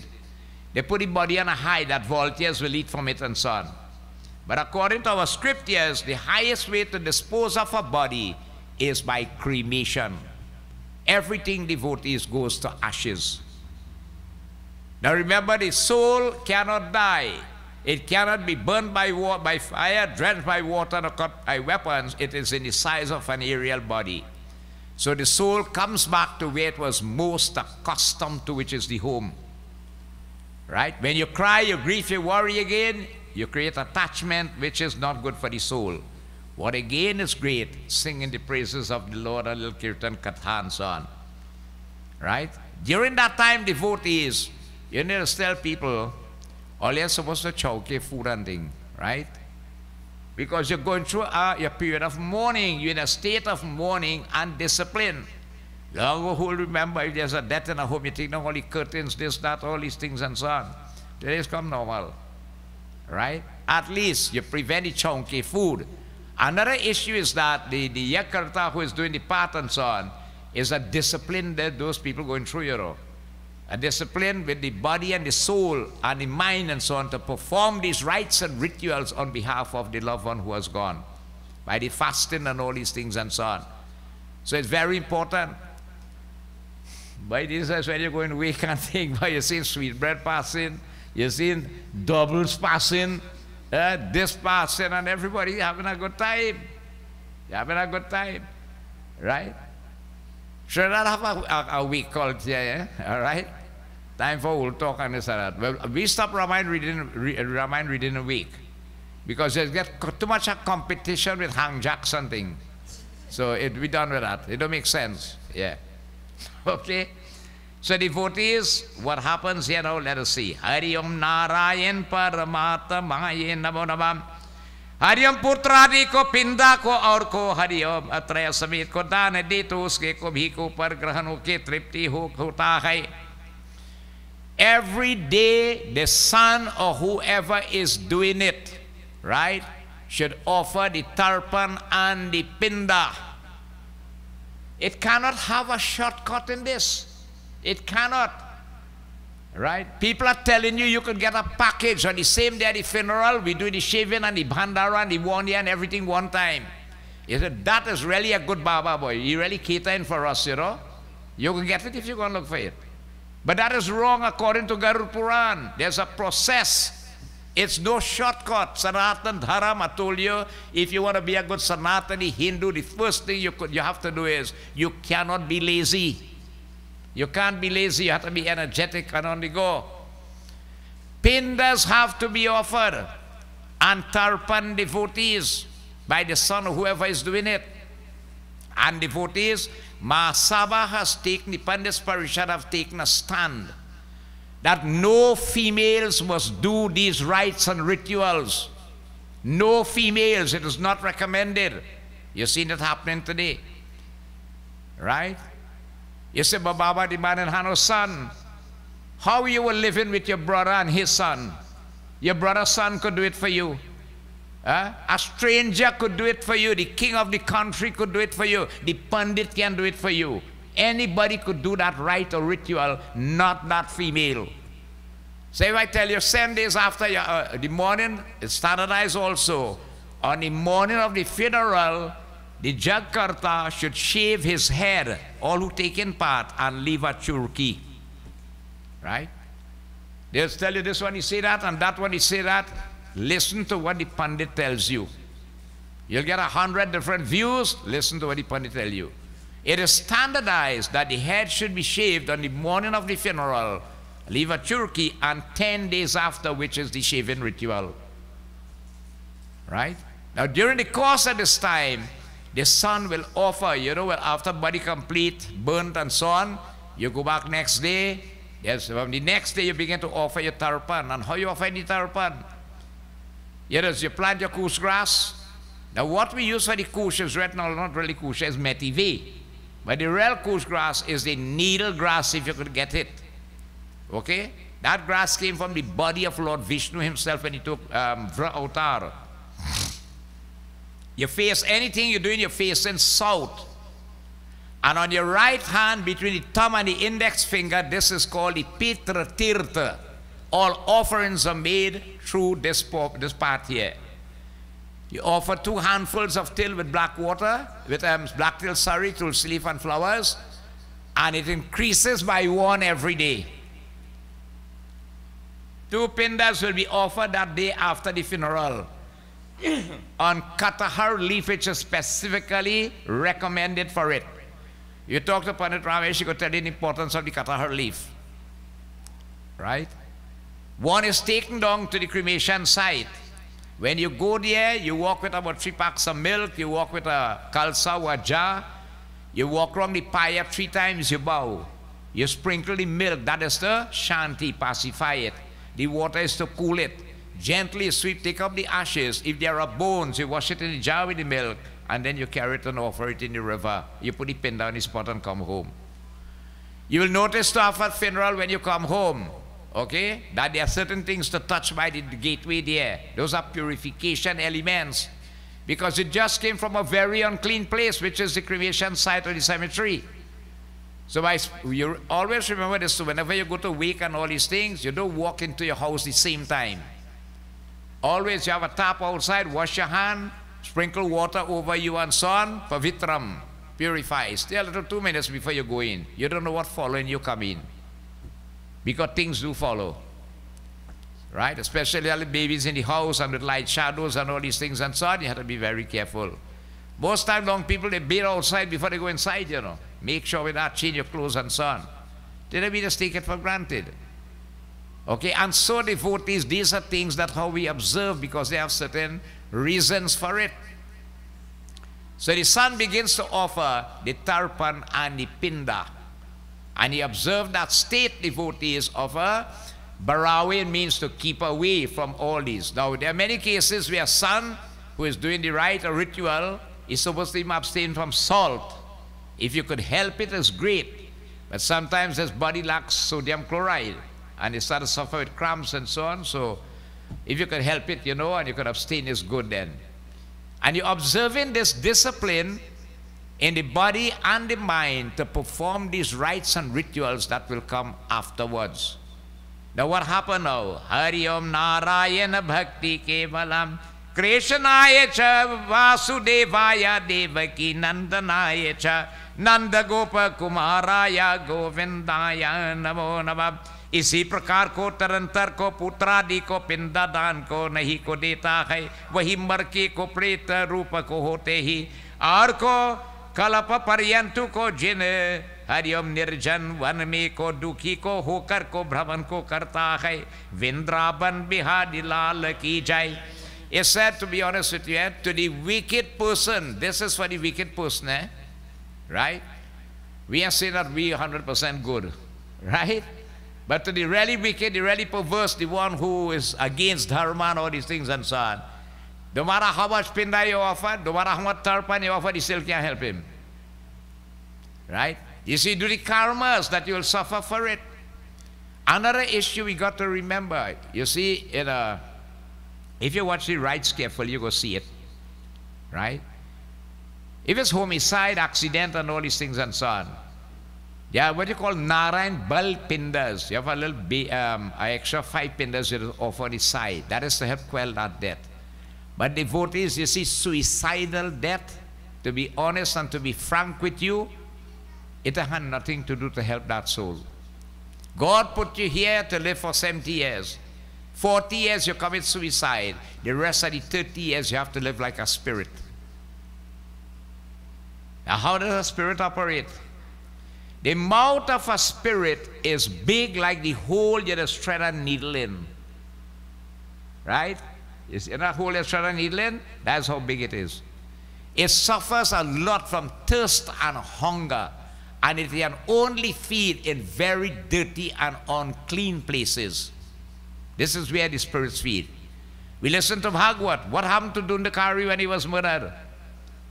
They put the body on a hide that vultures will eat from it and so on. But according to our scriptures, the highest way to dispose of a body is by cremation. Everything, devotees, goes to ashes. Now remember, the soul cannot die. It cannot be burned by fire, drenched by water, or cut by weapons. It is in the size of an aerial body. So the soul comes back to where it was most accustomed to, which is the home. Right? When you cry, you grieve, you worry again, you create attachment, which is not good for the soul. What again is great, singing the praises of the Lord, a little kirtan, katha, and so on. Right? During that time, devotees, you need to tell people, all you're supposed to chowke food and thing, right? Because you're going through your period of mourning. You're in a state of mourning and discipline. Long who will remember if there's a death in a home, you take down all the curtains, this, that, all these things and so on. Today's come normal. Right? At least you prevent the chunky food. Another issue is that the Yakarta who is doing the part and so on is a discipline that those people going through, you know. A discipline with the body and the soul and the mind and so on to perform these rites and rituals on behalf of the loved one who has gone. By the fasting and all these things and so on. So it's very important. By this is when you're going to wake and think, but you're seeing sweet bread passing, you're seeing doubles passing, this passing, and everybody having a good time. You're having a good time. Right? Should not have a week called here, all right? Time for we'll talk on this and that. Well, we stop Ramayana reading a week because there's get too much competition with hang jacks and things. So we done with that. It don't make sense. Yeah. Okay. So devotees, what happens here now? Let us see. Hari Om Narayan Paramatamaye Namo Namam. Hari Om Putradi ko pinda ko aur ko Hari Om Atraya Samit ko dan de to uske ko bhi ko par grahan ke tripti ho hota hai. Every day the son or whoever is doing it, right, should offer the tarpan and the pinda. It cannot have a shortcut in this. It cannot. Right? People are telling you could get a package on the same day at the funeral. We do the shaving and the bhandara and the one year and everything one time. You said, that is really a good Baba boy. He really catering for us, you know. You can get it if you go and look for it. But that is wrong according to Garuda Purana. There's a process. It's no shortcut. Sanatan Dharam, I told you, if you want to be a good Sanatani Hindu, the first thing you have to do is you cannot be lazy. You can't be lazy. You have to be energetic and on the go. Pindas have to be offered. And tarpan devotees by the son of whoever is doing it. And devotees, Mahasabha has taken, the Pandits Parishad have taken a stand that no females must do these rites and rituals. No females. It is not recommended. You've seen it happening today. Right? You say, but Baba, the man and Hano's son, how you were living with your brother and his son? Your brother's son could do it for you. A stranger could do it for you. The king of the country could do it for you. The Pundit can do it for you. Anybody could do that rite or ritual, not that female. So if I tell you 7 days after the morning, it's standardized also. On the morning of the funeral, the Jagkarta should shave his head, all who take in part, and leave a churki. Right? They'll tell you this one, he say that, and that one, he say that. Listen to what the Pandit tells you. You'll get 100 different views. Listen to what the Pandit tells you. It is standardized that the head should be shaved on the morning of the funeral, leave a churki, and 10 days after, which is the shaving ritual. Right? Now, during the course of this time, the son will offer, you know, after body complete, burnt and so on, you go back next day. Yes, from the next day you begin to offer your tarpan. And how you offer the tarpan? Yes, you plant your coos grass, Now what we use for the couche is retinol, not really couche, is metive. But the real couche grass is the needle grass, if you could get it. Okay? That grass came from the body of Lord Vishnu himself when he took Avatar. You face anything you do in your face in south. And on your right hand, between the thumb and the index finger, this is called the Pitra Tirtha. All offerings are made through this part here. You offer 2 handfuls of till with black water, with black till, tulsi leaf and flowers, and it increases by 1 every day. 2 pindas will be offered that day after the funeral on katahar leaf, which is specifically recommended for it. You talk to Pundit Ramesh, he could tell you the importance of the katahar leaf. Right? 1 is taken down to the cremation site. When you go there, you walk with about 3 packs of milk, you walk with a kalsa or a jar, you walk around the pyre 3 times, you bow. You sprinkle the milk, that is to shanti, pacify it. The water is to cool it. Gently sweep, take up the ashes. If there are bones, you wash it in the jar with the milk, and then you carry it and offer it in the river. You put the pin down in the spot and come home. You will notice after a funeral when you come home, okay, that there are certain things to touch by the gateway there. Those are purification elements, because it just came from a very unclean place, which is the cremation site or the cemetery. So you always remember this, so whenever you go to wake and all these things, you don't walk into your house the same time. Always you have a tap outside, wash your hand, sprinkle water over you and so on, pavitram, purify. Stay a little 2 minutes before you go in. You don't know what follows when you come in, because things do follow. Right? Especially all the babies in the house and with light shadows and all these things and so on, you have to be very careful. Most time long people, they bathe outside before they go inside, you know. Make sure with that, change your clothes and so on. Didn't we just take it for granted? Okay, and so devotees, these are things that how we observe, because they have certain reasons for it. So the son begins to offer the tarpan and the pinda. And he observed that state devotees offer Barawi, means to keep away from all these. Now, there are many cases where a son who is doing the rite or ritual is supposed to abstain from salt. If you could help it, it's great. But sometimes his body lacks sodium chloride, and he starts to suffer with cramps and so on. So if you could help it, you know, and you could abstain, is good then. And you're observing this discipline in the body and the mind to perform these rites and rituals that will come afterwards. Now what happened now? Hari Om Narayana Bhakti Kevalam Krishnaya Cha Vasudevaya Devaki Nandanaya Cha Nanda Gopa Kumaraya Govindaya Namo Namah. इसी प्रकार को तरंतर को पुत्रादि को पिंडदान को नहीं को देता है, वही मर के को प्रेत रूप को होते ही और को कल्प पर्यंतु को जिन हरिओम निर्जन वन में को दुखी को होकर को भ्रमण को करता है, वृंदावन बिहारी लाल की जाए. It's said, to be honest with you, to the wicked person, this is for the wicked person, right? We are saying that we are 100% good, right? But to the really wicked, the really perverse, the one who is against dharma and all these things and so on, no matter how much pinda you offer, no matter how much tarpan you offer, you still can't help him. Right? You see, do the karmas that you will suffer for it. Another issue we got to remember, you see, if you watch the rites carefully, you go see it. Right? If it's homicide, accident, and all these things and so on, yeah, what you call Narayan Bal Pindas. You have a little extra 5 pindas you offer on the side. That is to help quell that death. But devotees, you see, suicidal death, to be honest and to be frank with you, it had nothing to do to help that soul. God put you here to live for 70 years. 40 years you commit suicide. The rest of the 30 years you have to live like a spirit. Now how does a spirit operate? The mouth of a spirit is big like the hole you just thread a needle in. Right? You see that hole you thread a needle in? That's how big it is. It suffers a lot from thirst and hunger, and it can only feed in very dirty and unclean places. This is where the spirits feed. We listen to Bhagavad. What happened to Dundakari when he was murdered?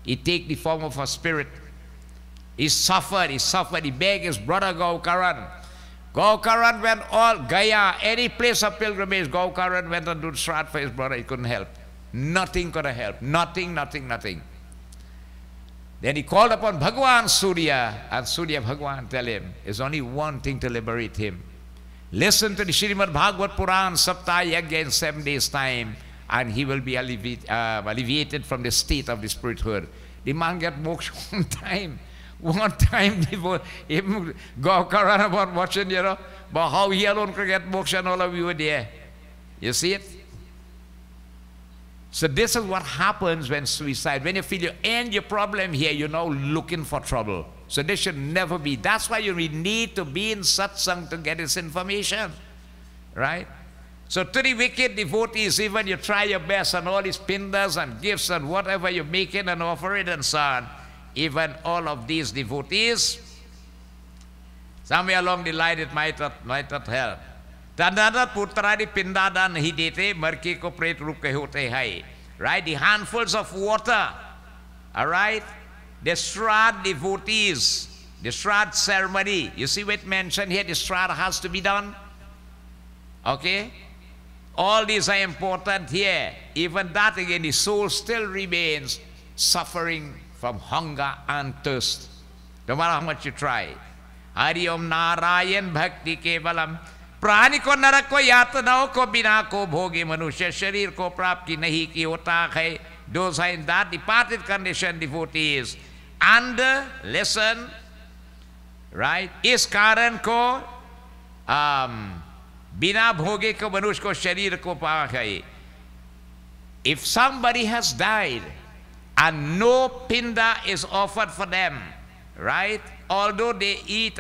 He take the form of a spirit. He suffered, he begged his brother Gaukaran. Gaukaran went all, Gaya, any place of pilgrimage, Gaukaran went and did Shraddha for his brother. He couldn't help. Nothing could have helped. Nothing. Then he called upon Bhagwan Surya, and Surya Bhagwan tell him, there's only one thing to liberate him. Listen to the Srimad Bhagavad Purana Saptah Yajna in 7 days' time, and he will be alleviated from the state of the spirithood. The man get moksha one time. One time, him Gaukaran about watching, but how he alone could get moksha and all of you were there. You see it? So this is what happens when suicide. When you feel you end your problem here, you're now looking for trouble. So this should never be. That's why you need to be in satsang to get this information. Right? So to the wicked devotees, even you try your best and all these pindas and gifts and whatever you make it and offer it and so on, even all of these devotees, somewhere along the line it might not help. Tandadat putra di pindadan hidete marki ko pret rup ke hote hai. Right? The handfuls of water. All right? The Shraddha devotees, the Shraddha ceremony. You see what mentioned here? The Shraddha has to be done. Okay? All these are important here. Even that again, the soul still remains suffering from hunger and thirst. No matter how much you try. Hari Om Narayan Bhakti Kevalam. प्राणी को नरक को यातनाओं को बिना को भोगे मनुष्य शरीर को प्राप्त की नहीं की होता है. Those are in that departed condition devotees. And listen, right? इस कारण को बिना भोगे को मनुष्य को शरीर को पाप है. If somebody has died and no pinda is offered for them, right? Although they eat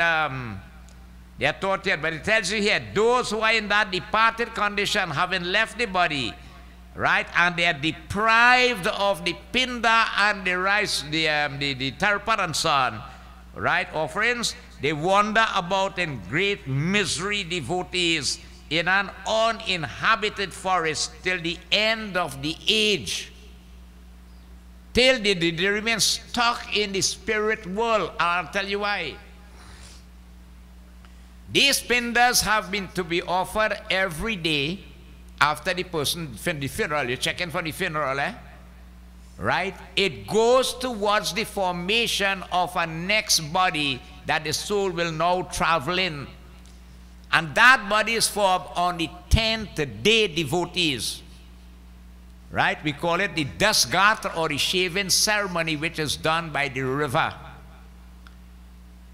they are tortured, but it tells you here, those who are in that departed condition, having left the body, right, and they are deprived of the pinda and the rice, the tarpan and so on, right, offerings, they wander about in great misery, devotees, in an uninhabited forest till the end of the age. Till they remain stuck in the spirit world. I'll tell you why. These pindas have been to be offered every day after the funeral. You check in for the funeral, right? It goes towards the formation of a next body that the soul will now travel in. And that body is formed on the 10th day, devotees. Right? We call it the Dasgatra or the shaving ceremony, which is done by the river.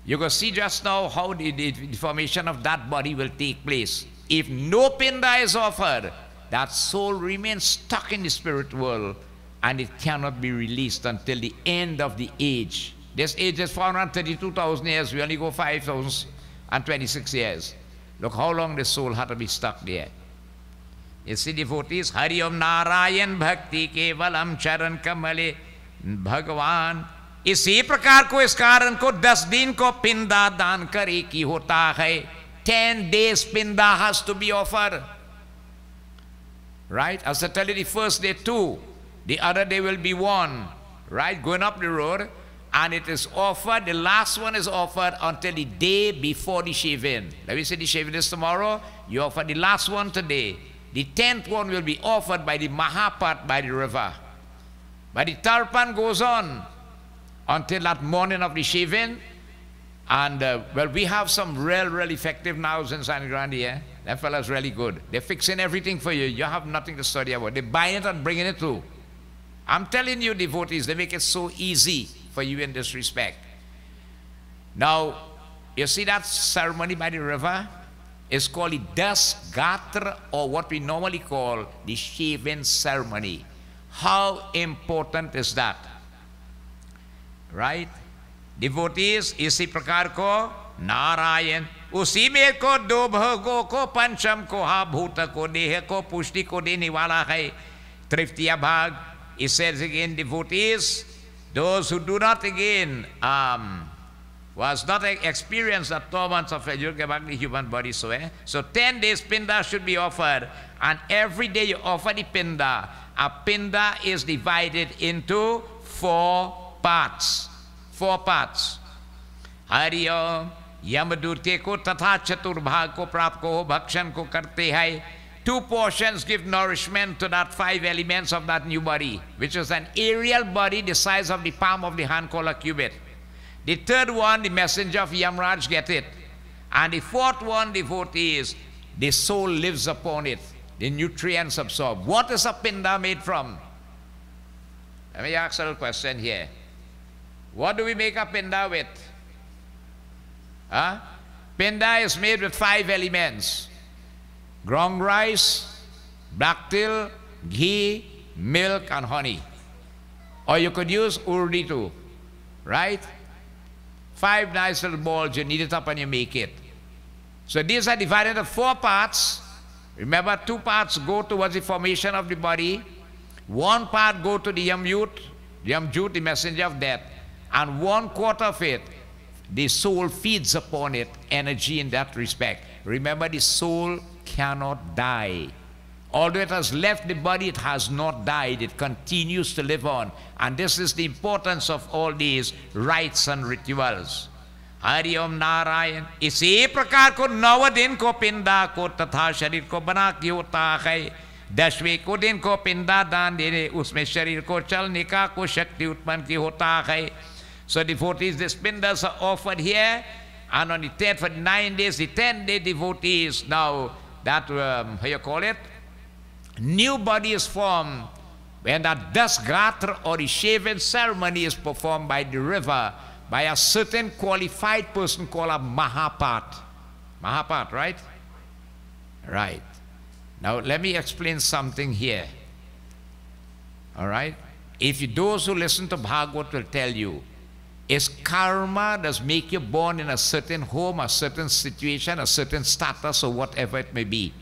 You can see just now how the formation of that body will take place. If no pinda is offered, that soul remains stuck in the spirit world and it cannot be released until the end of the age. This age is 432,000 years. We only go 5,026 years. Look how long the soul had to be stuck there. You see, devotees, Hari Om Narayan Bhakti Kevalam Charan Kamale Bhagavan. इसी प्रकार को इस कारण को 10 दिन को पिंदा दान करे की होता है. 10 days pinda has to be offered. Right? As I tell you, the first day 2, the other day will be 1. Right? Going up the road, and it is offered, the last one is offered until the day before the shaving. Let me say the shaving is tomorrow, you offer the last one today. The 10th one will be offered by the Mahapat, by the river. But the tarpan goes on until that morning of the shaving. And, well, we have some real effective nows in Sant Nagar here. That fella's really good. They're fixing everything for you. You have nothing to study about. They're buying it and bringing it through. I'm telling you, devotees, they make it so easy for you in this respect. Now, you see that ceremony by the river? It's called the Dasgatra, or what we normally call the shaving ceremony. How important is that? Right? Devotees, इसी प्रकार को नारायण, उसी में को 2 भोगों को, पंचम को, हा भूत को, देह को, पुष्टि को देने वाला है. तृतीय भाग. It says again, devotees, those who do not again was not experienced the torments of a the human body. So 10 days pinda should be offered, and every day you offer the pinda. A pinda is divided into 4 parts. 4 parts. Hari Om, Yamadurte ko tatha chaturbhag ko prap ko bhakshan ko karte hai. 2 portions give nourishment to that 5 elements of that new body, which is an aerial body the size of the palm of the hand called a cubit. The 3rd one, the messenger of Yamraj get it. And the 4th one, devotees, the soul lives upon it. The nutrients absorb. What is a pinda made from? Let me ask a little question here. What do we make a pinda with? Huh? Pinda is made with 5 elements. Ground rice, black till, ghee, milk, and honey. Or you could use urdi too, right? 5 nice little balls, you knead it up and you make it. So these are divided into 4 parts. Remember, 2 parts go towards the formation of the body. 1 part go to the Yamjut, the messenger of death. And 1/4 of it, the soul feeds upon it, energy in that respect. Remember, the soul cannot die. Although it has left the body, it has not died. It continues to live on. And this is the importance of all these rites and rituals. Hari Om Narayan. इसी प्रकार को 9 दिन को पिंडा को तथा शरीर को बना के होता है. 10वें को दिन को पिंडा दान देने उसमें शरीर को चलने का को शक्ति उत्पन्न की होता है. So devotees, these pindas are offered here, and on the 10th for 9 days, the 10th-day devotees, now that, how you call it? New body is formed when that dasgatra or the shaving ceremony is performed by the river by a certain qualified person called a Mahapat. Mahapat, right? Right. Now let me explain something here. All right? If those who listen to Bhagavad will tell you, is karma does make you born in a certain home, a certain situation, a certain status, or whatever it may be.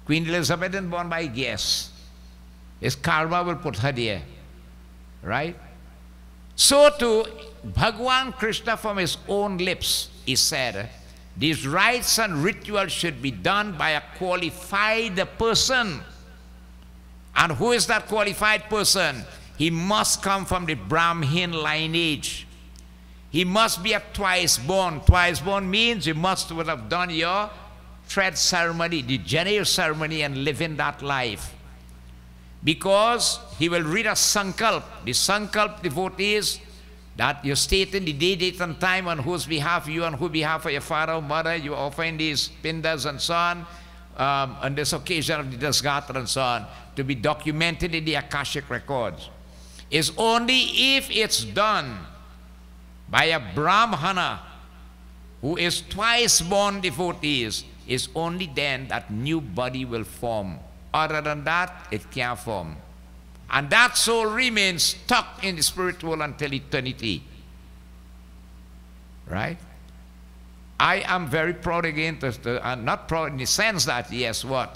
Queen Elizabeth isn't born by guess. His karma will put her there. Right? So too, Bhagwan Krishna from his own lips, he said, these rites and rituals should be done by a qualified person. And who is that qualified person? He must come from the Brahmin lineage. He must be a twice born. Twice born means you must would have done your thread ceremony, the Janeo ceremony, and live in that life. Because he will read a sankalp. The sankalp devotees that you state in the day, date, and time on whose behalf you, on whose behalf of your father or mother, you offering these pindas and so on this occasion of the Dasgatra and so on, to be documented in the Akashic records. Is only if it's done by a Brahmana who is twice born devotees, is only then that new body will form. Other than that, it can't form. And that soul remains stuck in the spiritual until eternity. Right? I am very proud again, not proud in the sense that, yes, what?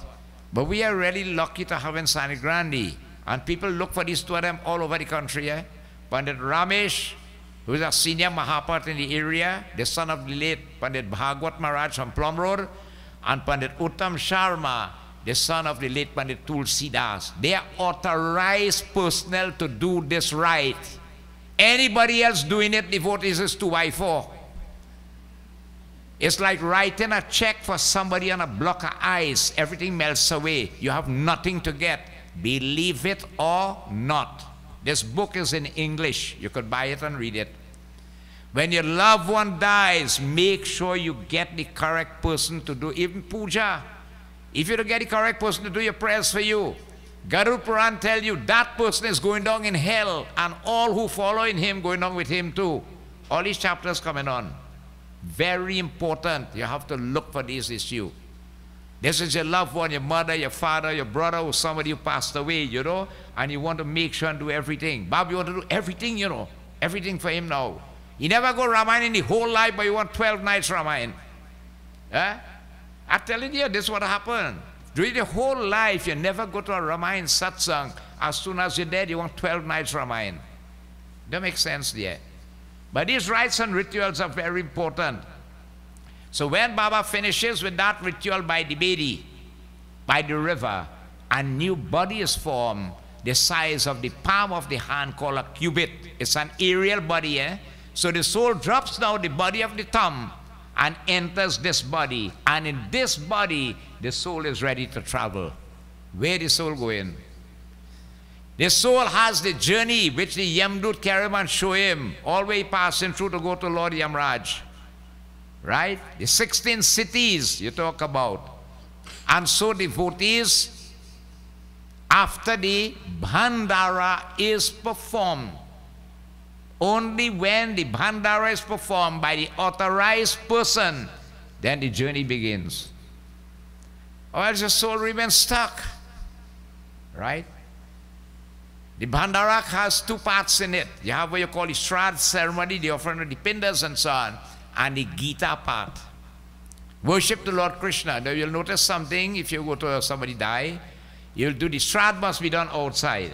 But we are really lucky to have in Sani Grandi. And people look for these 2 of them all over the country. Pandit Ramesh, who is a senior Mahapat in the area, the son of the late Pundit Bhownath Maraj from Plum Road, and Pandit Uttam Sharma, the son of the late Pandit Tulsidas. They are authorized personnel to do this right. Anybody else doing it, devotees, is 2x4. It's like writing a check for somebody on a block of ice. Everything melts away. You have nothing to get. Believe it or not. This book is in English. You could buy it and read it. When your loved one dies, make sure you get the correct person to do even puja. If you don't get the correct person to do your prayers for you, Garuda Purana tell you that person is going down in hell, and all who follow in him going down with him too. All these chapters coming on. Very important. You have to look for this issue. This is your loved one, your mother, your father, your brother, or somebody who passed away, you know, and you want to make sure and do everything. Bob, you want to do everything, you know, everything for him now. He never go Ramayana in the whole life, but you want 12 nights Ramayana. I'm telling you, this is what happened. During the whole life, you never go to a Ramayana satsang. As soon as you're dead, you want 12 nights Ramayana. That makes sense there. But these rites and rituals are very important. So when Baba finishes with that ritual by the Bedi, by the river, a new body is formed, the size of the palm of the hand, called a cubit. It's an aerial body, eh? So the soul drops down the body of the thumb and enters this body. And in this body, the soul is ready to travel. Where the soul going? The soul has the journey which the Yamdut caravan show him, all way passing through to go to Lord Yamraj. Right? The 16 cities you talk about. And so devotees, after the Bhandara is performed, only when the Bhandara is performed by the authorized person, then the journey begins. Or else the soul remains stuck. Right? The Bhandara has two parts in it. You have what you call the Shraddha ceremony, the offering of the Pindas and so on, and the Gita part. Worship the Lord Krishna. Now you'll notice something, if you go to somebody die, you'll do the Shraddha must be done outside.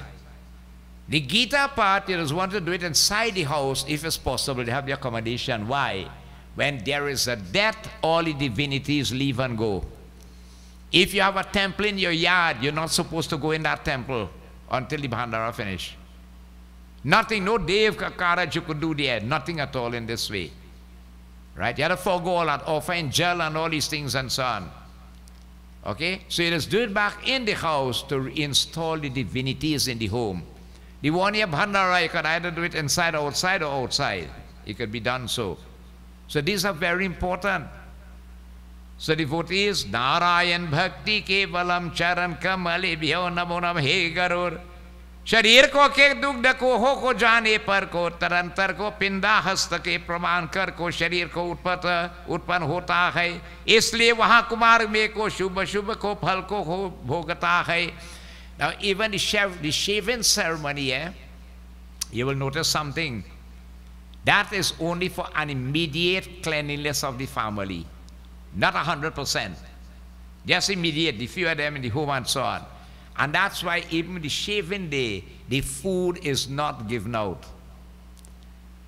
The Gita part, you just want to do it inside the house if it's possible. They have the accommodation. Why? When there is a death, all the divinities leave and go. If you have a temple in your yard, you're not supposed to go in that temple until the Bhandara finish. Nothing, no Dev Kakaraj you could do there, nothing at all in this way. Right? You have to forego all that, offering gel and all these things and so on. Okay? So you just do it back in the house to install the divinities in the home. The 1 year Bhandara, you can either do it inside or outside. It could be done so. So these are very important. So devotees, Narayan Bhakti Kevalam Charan Kamali Bhyo Namo Nam He Garur. शरीर को के दुख को हो को जाने पर को तरंतर को पिंदा हस्त के प्रमाण कर को शरीर को उत्पन्न होता है, इसलिए वहाँ कुमार में को शुभ शुभ को फल को भोगता है. Now even the shaving ceremony, you will notice something. That is only for an immediate cleanliness of the family. Not 100%. Just immediate, the few of them in the home and so on. And that's why even the shaving day, the food is not given out.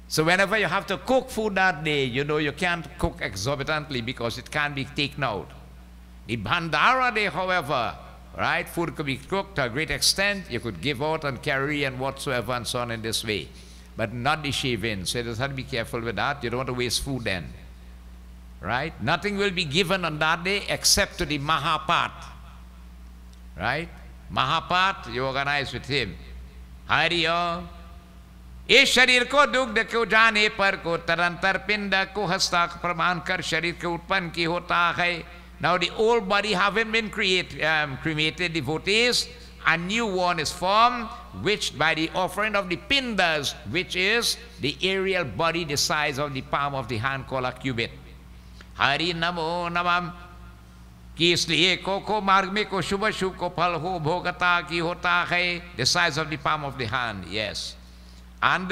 So whenever you have to cook food that day, you know you can't cook exorbitantly because it can't be taken out. The Bhandara day, however, right, food could be cooked to a great extent. You could give out and carry and whatsoever and so on in this way. But not the shaving. So you just have to be careful with that. You don't want to waste food then. Right? Nothing will be given on that day except to the Mahapat. Right? Mahapat, you organize with him. Hari Om. इस शरीर को दुग्ध को जाने पर को तरंतर पिंड को हस्ताक प्रमाण कर शरीर के उत्पन्न की होता है. Now the old body having been cremated, devotees, a new one is formed, which by the offering of the pindas, which is the aerial body the size of the palm of the hand called a cubit. Hari Namo Namam. कि इसलिए को मार्ग में को शुभ शुभ को फल हो भोगता की होता है, the size of the palm of the hand. Yes. And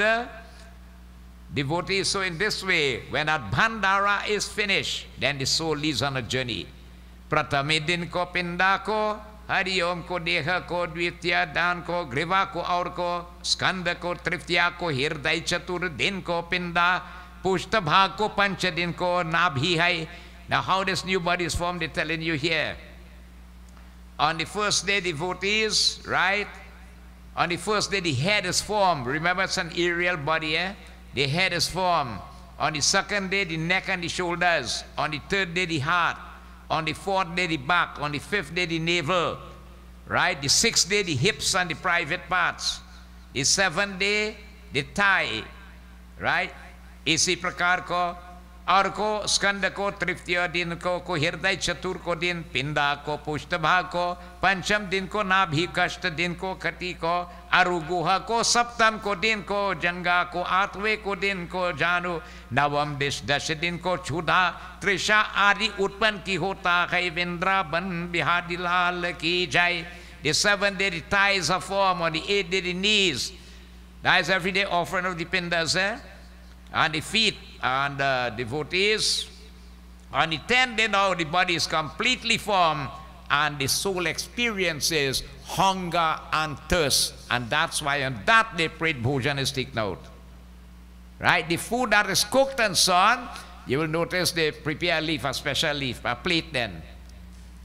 devotees, so in this way, when that Bhandara is finished, then the soul leaves on a journey. Pratame din ko pinda ko, Hari Om ko deha ko, Dvitya dan ko, Griva ko aur ko, Skanda ko, Triftiya ko, Hirday chatur din ko pinda, Pushta bhag ko pancha din ko, Nabhi hai. Now how this new body is formed, they're telling you here. On the first day, devotees, right? On the first day, the head is formed. Remember, it's an aerial body, The head is formed. On the second day, the neck and the shoulders. On the third day, the heart. On the fourth day, the back. On the fifth day, the navel. Right? The sixth day, the hips and the private parts. The seventh day, the thigh. Right? इसी प्रकार को और को स्कंद को तृतीय दिन को हृदय चतुर्थ दिन पिंडा को पुष्ट भाग को पंचम दिन को नाभि कष्ट दिन को कटी को अरुगुहा को सप्तम को दिन को जंगा को आठवें को दिन को जानू नवम दश दिन को क्षुधा त्रिषा आदि उत्पन्न की होता है वृंदावन बिहारी लाल की जाए. The 7th day the thighs are formed, on the 8th day the knees. That is every day offering of the pindas, and the feet and devotees. On the 10th day now the body is completely formed and the soul experiences hunger and thirst, and that's why on that day prayed bhojan is taken out. Right? The food that is cooked and so on, you will notice they prepare a leaf, a special leaf, a plate then.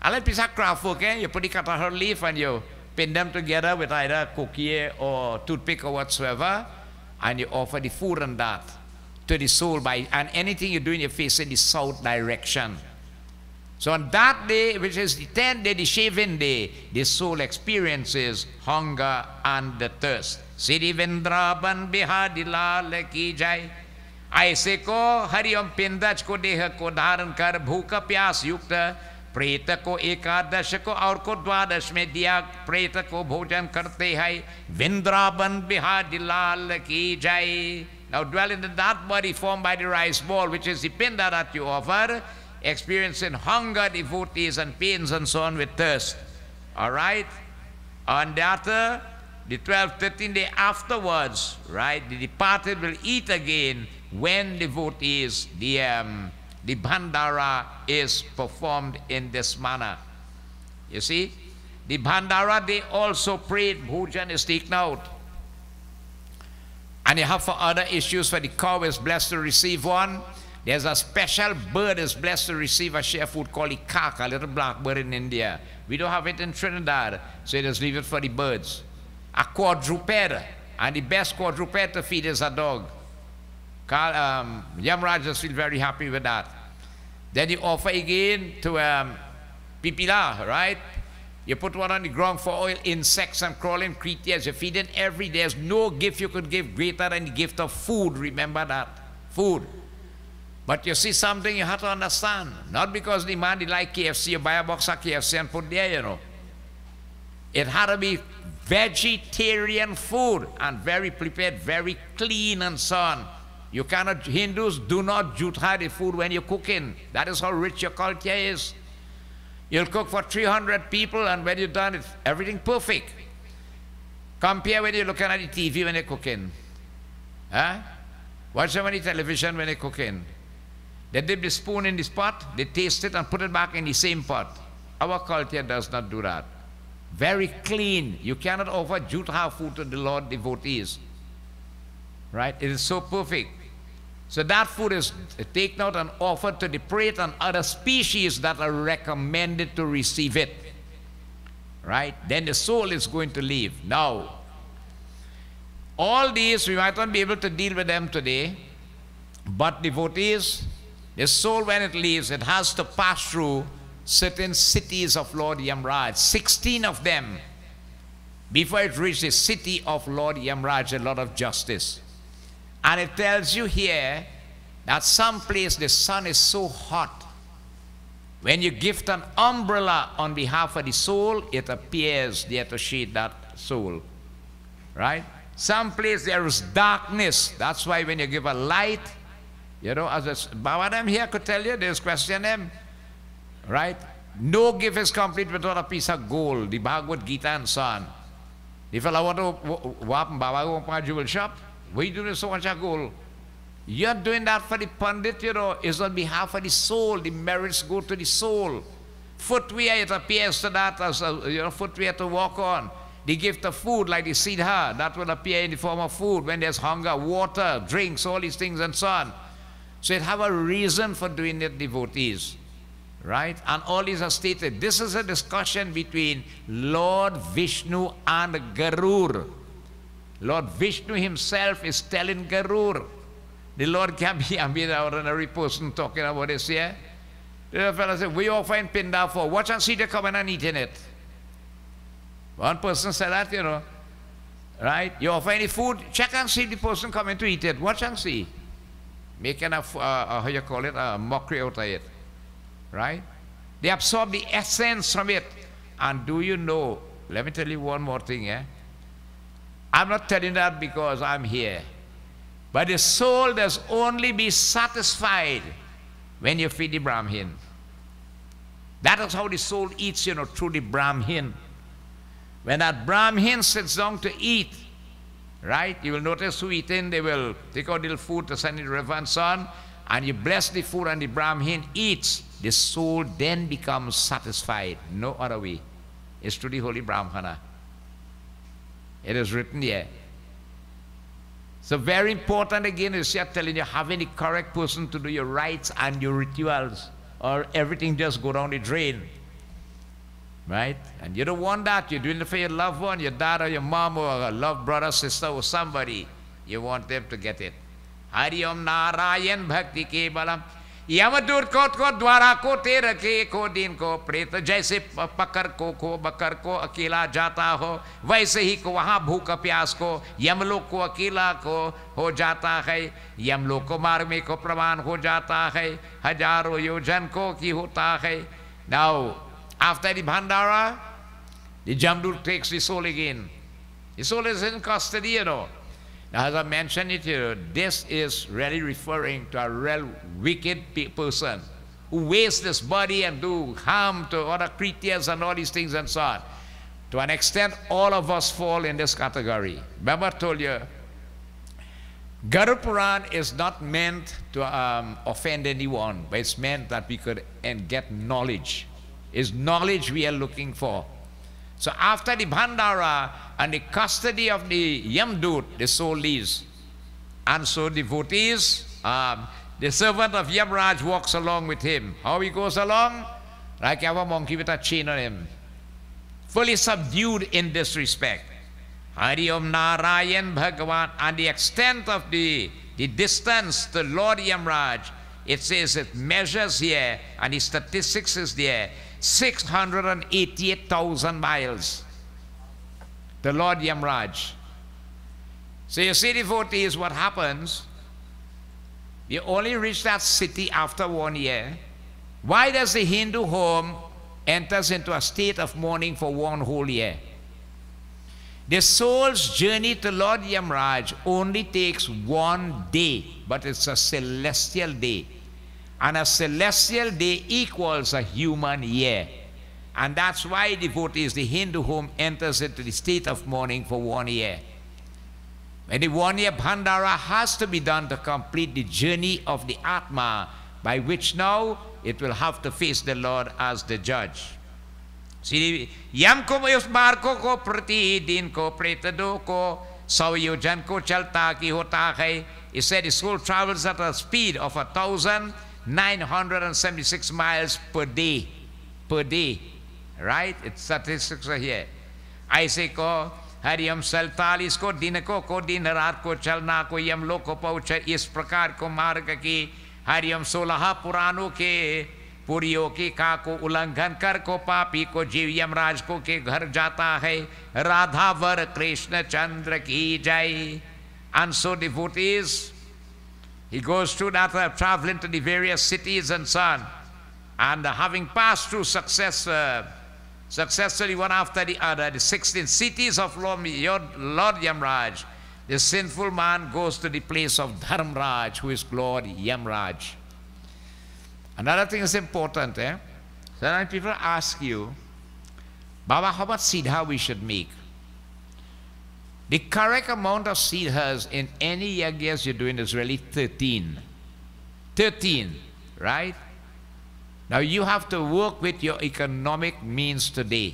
And let piece of craft work, you put the cutter leaf and you pin them together with either a cookie or toothpick or whatsoever, and you offer the food and that to the soul by, and anything you do in your face in the south direction. So on that day, which is the 10th day, the shaving day, the soul experiences hunger and the thirst. Siri Vendraban Bihadi Lal Ki Jai. ऐसे को हरिओम पिंडज को देह को धारण कर भूख प्यास युक्त प्रेत को एकादश को और को द्वादश में दिया प्रेत को भोजन करते हैं वृंदावन बिहारी लाल की जय. Now dwell in that body formed by the rice ball, which is the pinda that you offer, experiencing hunger, devotees, and pains and so on with thirst. All right? On that, the 12th, 13th day afterwards, right, the departed will eat again when devotees, the Bhandara is performed in this manner. You see? The Bhandara, they also prayed, Bhujan is taken out. And you have for other issues, for the cow is blessed to receive one. There's a special bird is blessed to receive a share food called ikak, a little black bird in India. We don't have it in Trinidad, so just leave it for the birds. A quadruped, and the best quadruped to feed is a dog. Yamraj just feel very happy with that. Then you offer again to Pipila, right? You put one on the ground for oil, insects and crawling creatures. You feed it every day. There's no gift you could give greater than the gift of food. Remember that. Food. But you see something you have to understand. Not because the man like KFC, you buy a box of KFC and put there, you know. It had to be vegetarian food and very prepared, very clean and so on. You cannot, Hindus do not jutha the food when you're cooking. That is how rich your culture is. You'll cook for 300 people and when you're done, it's everything perfect. Compare when you're looking at the TV when you're cooking. Huh? Watch them on the television when they're cooking. They dip the spoon in this pot, they taste it and put it back in the same pot. Our culture does not do that. Very clean. You cannot offer jutha food to the Lord devotees. Right? It is so perfect. So that food is taken out and offered to the prate and other species that are recommended to receive it. Right? Then the soul is going to leave. Now, all these, we might not be able to deal with them today, but devotees, the soul when it leaves, it has to pass through certain cities of Lord Yamraj, 16 of them, before it reaches the city of Lord Yamraj, a lot of justice. And it tells you here that someplace the sun is so hot. When you gift an umbrella on behalf of the soul, it appears there to shade that soul. Right? Someplace there is darkness. That's why when you give a light, you know, as Bhavadam here could tell you, there's question them. Right? No gift is complete without a piece of gold. The Bhagavad Gita and so on. If I want to wap Baba jewel shop, we do so much of gold. You're doing that for the Pundit, you know, is on behalf of the soul. The merits go to the soul. Footwear, it appears to that as a, you know, footwear to walk on. The gift of food, like the siddha, that will appear in the form of food when there's hunger, water, drinks, all these things and so on. So it have a reason for doing it, devotees. Right? And all these are stated. This is a discussion between Lord Vishnu and Garur. Lord Vishnu himself is telling Garur. The Lord can't be an ordinary person talking about this here. The fellow said, we offer in Pinda for, watch and see they come in and eat in it. One person said that, you know. Right? You offer any food, check and see the person coming to eat it. Watch and see. Making a, how you call it, a mockery out of it. Right? They absorb the essence from it. And do you know, let me tell you one more thing, eh? I'm not telling that because I'm here. But the soul does only be satisfied when you feed the Brahmin. That is how the soul eats, you know, through the Brahmin. When that Brahmin sits down to eat, right, you will notice who eating, they will take out little food to send it to the river and so on, and you bless the food and the Brahmin eats, the soul then becomes satisfied. No other way. It's through the holy Brahmana. It is written here. So very important again is just telling you, having the correct person to do your rites and your rituals, or everything just go down the drain. Right? And you don't want that. You're doing it for your loved one, your dad or your mom or a loved brother, sister or somebody. You want them to get it. Hari Om Narayan Bhakti Ke Balam. यमदूत को द्वारा को तेरा के को दिन को प्रेत जैसे पकड़ को बकर को अकेला जाता हो, वैसे ही को वहाँ भूख प्यास को यमलोक को अकेला को हो जाता है, यमलोक को मार्ग में को प्रमाण हो जाता है, हजारों योजन को की होता है. Now after the Bhandara, the Jamdut takes the soul again. The soul is in custody, you know. Now, as I mentioned it here, this is really referring to a real wicked person who wastes this body and do harm to other creatures and all these things and so on. To an extent, all of us fall in this category. Remember I told you, Garuda Purana is not meant to offend anyone, but it's meant that we could get knowledge. It's knowledge we are looking for. So after the Bhandara and the custody of the Yamdut, the soul leaves. And so devotees, the servant of Yamraj walks along with him. How he goes along? Like you have a monkey with a chain on him. Fully subdued in this respect. Hari Om Narayan Bhagavan. And the extent of the distance to Lord Yamraj, it says it measures here, and the statistics is there, 688,000 miles. The Lord Yamraj. So you see, devotees, what happens? You only reach that city after 1 year. Why does the Hindu home enters into a state of mourning for 1 whole year? The soul's journey to Lord Yamraj only takes 1 day, but it's a celestial day. And a celestial day equals a human year. And that's why, devotees, the Hindu home enters into the state of mourning for 1 year. And the 1 year Bhandara has to be done to complete the journey of the Atma, by which now it will have to face the Lord as the judge. See, yam ko us barko ko prati din ko pretado ko sauyojan ko chalta ki hota hai. He said the soul travels at a speed of 1,976 miles per day. Per day. Right? It's statistics are here. ऐसे को हरियम 47 को दिन रात को चलना को यम लोक को पहुँचे इस प्रकार को मार्ग की हरियम 16 पुराणों के पुरियों की का को उल्लंघन कर को पापी को जीव यमराज को के घर जाता है. राधा वर कृष्ण चंद्र की जय. And so devotees, he goes through that traveling to the various cities and so on, and having passed through successfully one after the other, the 16 cities of Lord Yamraj, the sinful man goes to the place of Dharmraj, who is Lord Yamraj. Another thing is important. Sometimes people ask you, Baba, how much siddha we should make? The correct amount of siddhas in any yagyas you're doing is really 13. 13, right? Now you have to work with your economic means today.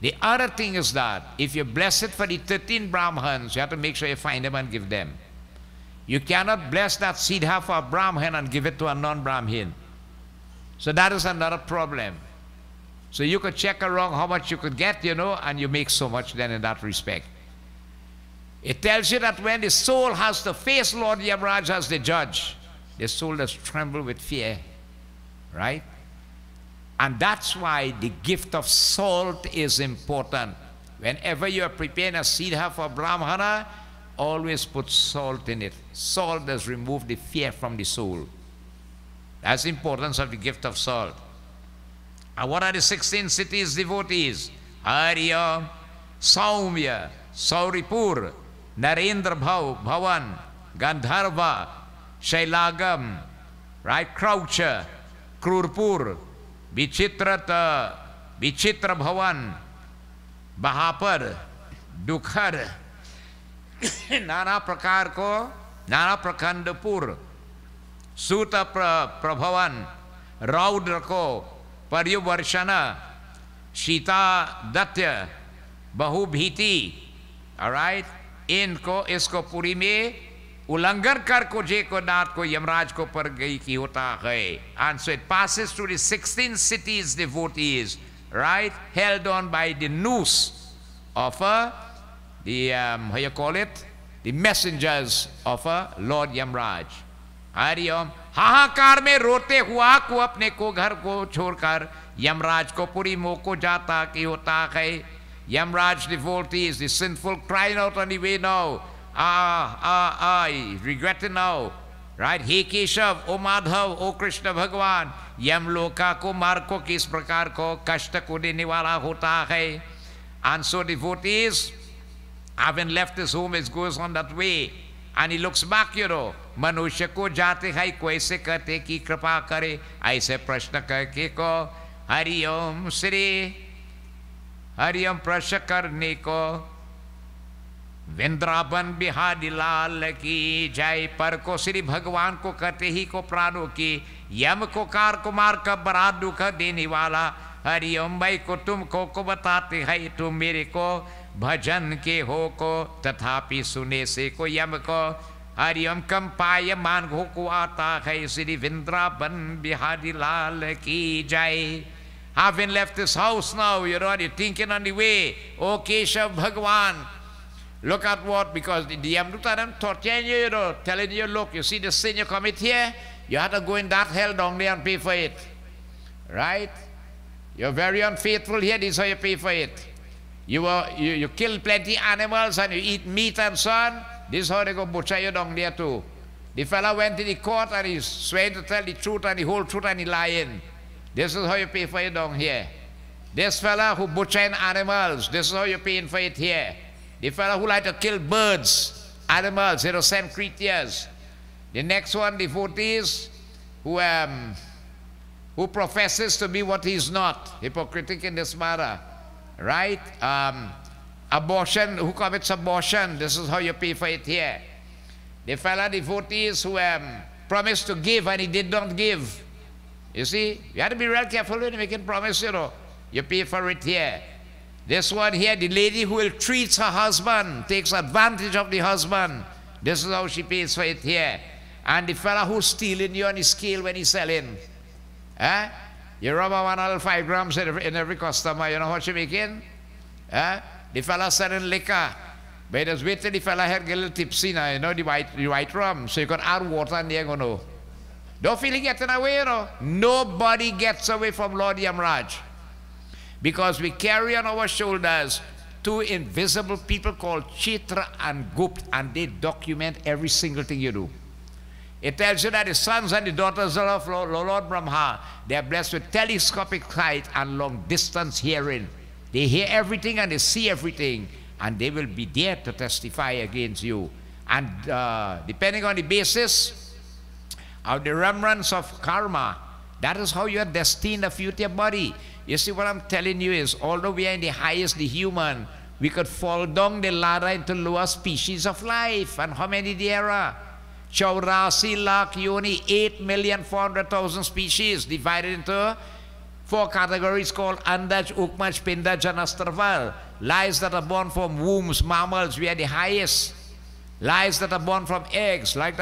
The other thing is that if you bless it for the 13 Brahmins, you have to make sure you find them and give them. You cannot bless that siddha for a Brahmin and give it to a non-Brahmin. So that is another problem. So you could check around how much you could get, and you make so much then in that respect. It tells you that when the soul has to face Lord Yamraj as the judge, the soul does tremble with fear, right? And that's why the gift of salt is important. Whenever you are preparing a siddha for Brahmana, always put salt in it. Salt does remove the fear from the soul. That's the importance of the gift of salt. And what are the 16 cities, devotees? Arya, Saumya, Sauripur, Narendra Bhavan, Gandharva, Shailagam, right? Croucher, Krurpur, Vichitra Bhavan, Bahapar, Dukhar, Nana Prakar ko, Nana Prakandapur, Suta Prabhavan, Raudra ko, Paryuvarshana, Shita Datya, Bahubhiti, all right? इनको इसको पुरी में उल्लंघन कर को जे को नाथ को यमराज को पर गई की होता है. And so it passes through the 16 cities, devotees, right, held on by the noose of the how you call it, the messengers of Lord Yamraj. Hariom. हाहाकार में रोते हुआ को अपने को घर को छोड़कर यमराज को पूरी मोह को जाता कि होता है. Yamraj devotees, the sinful, crying out on the way now. I regret it now. Right? He Keshav, O Madhav, O Krishna Bhagwan. यमलोका को मार्ग को किस प्रकार को कष्ट को देने वाला होता है. And so devotees, having left his home, it goes on that way. And he looks back, you know. मनुष्य को जाते हैं कैसे कहते कि कृपा करे, ऐसे प्रश्न करके को हरिओम श्री हरिओम प्रश्न करने को वृंदावन बिहारी लाल की जय. पर को श्री भगवान को कहते ही को प्राणों की यम को कार कुमार का बड़ा दुख देने वाला. हरिओम भाई को तुमको को बताते हैं तुम मेरे को भजन के हो को, तथापि सुने से को यम को हरिओम कंपाय मान को आता है. श्री वृंदावन बिहारी लाल की जय. Having left this house now, you're already thinking on the way, oh Keshav Bhagwan, look at what, because the Yamduta torturing you, you know, telling you, look, you see the sin you commit here, you have to go in that hell down there and pay for it. Right? You're very unfaithful here, this is how you pay for it. You kill plenty animals and you eat meat and so on, this is how they go butcher you down there too. The fellow went to the court and he's swearing to tell the truth and the whole truth and he lying. This is how you pay for it down here. This fella who butchering animals, this is how you're paying for it here. The fella who like to kill birds, animals, innocent creatures. The next one, devotees who professes to be what he's not, hypocritic in this matter, right? Abortion, who commits abortion, this is how you pay for it here. The fella devotees who promised to give and he did not give. You see, you have to be real careful when you make a promise, you know. You pay for it here. This one here, the lady who will treat her husband, takes advantage of the husband. This is how she pays for it here. And the fella who's stealing you on the scale when he's selling. You rob 105 grams in every customer, you know what you're making? The fella selling liquor. But just wait till the fella had get a little tipsy now, you know, the white rum. So you can add water and they're going to. Don't feel getting away, you know. Nobody gets away from Lord Yamraj. Because we carry on our shoulders two invisible people called Chitra and Gupt, and they document every single thing you do. It tells you that the sons and the daughters of Lord Brahma, they are blessed with telescopic sight and long distance hearing. They hear everything and they see everything, and they will be there to testify against you. And depending on the basis of the remnants of karma, that is how you are destined a future body. You see, what I'm telling you is, although we are in the highest, the human, we could fall down the ladder into lower species of life. And how many there are? Chaurasi lakh yoni, 8,400,000 species, divided into 4 categories called Andaj, Ukmaj, Pindaj, and Astraval. Lives that are born from wombs, mammals, we are the highest. Lives that are born from eggs, lives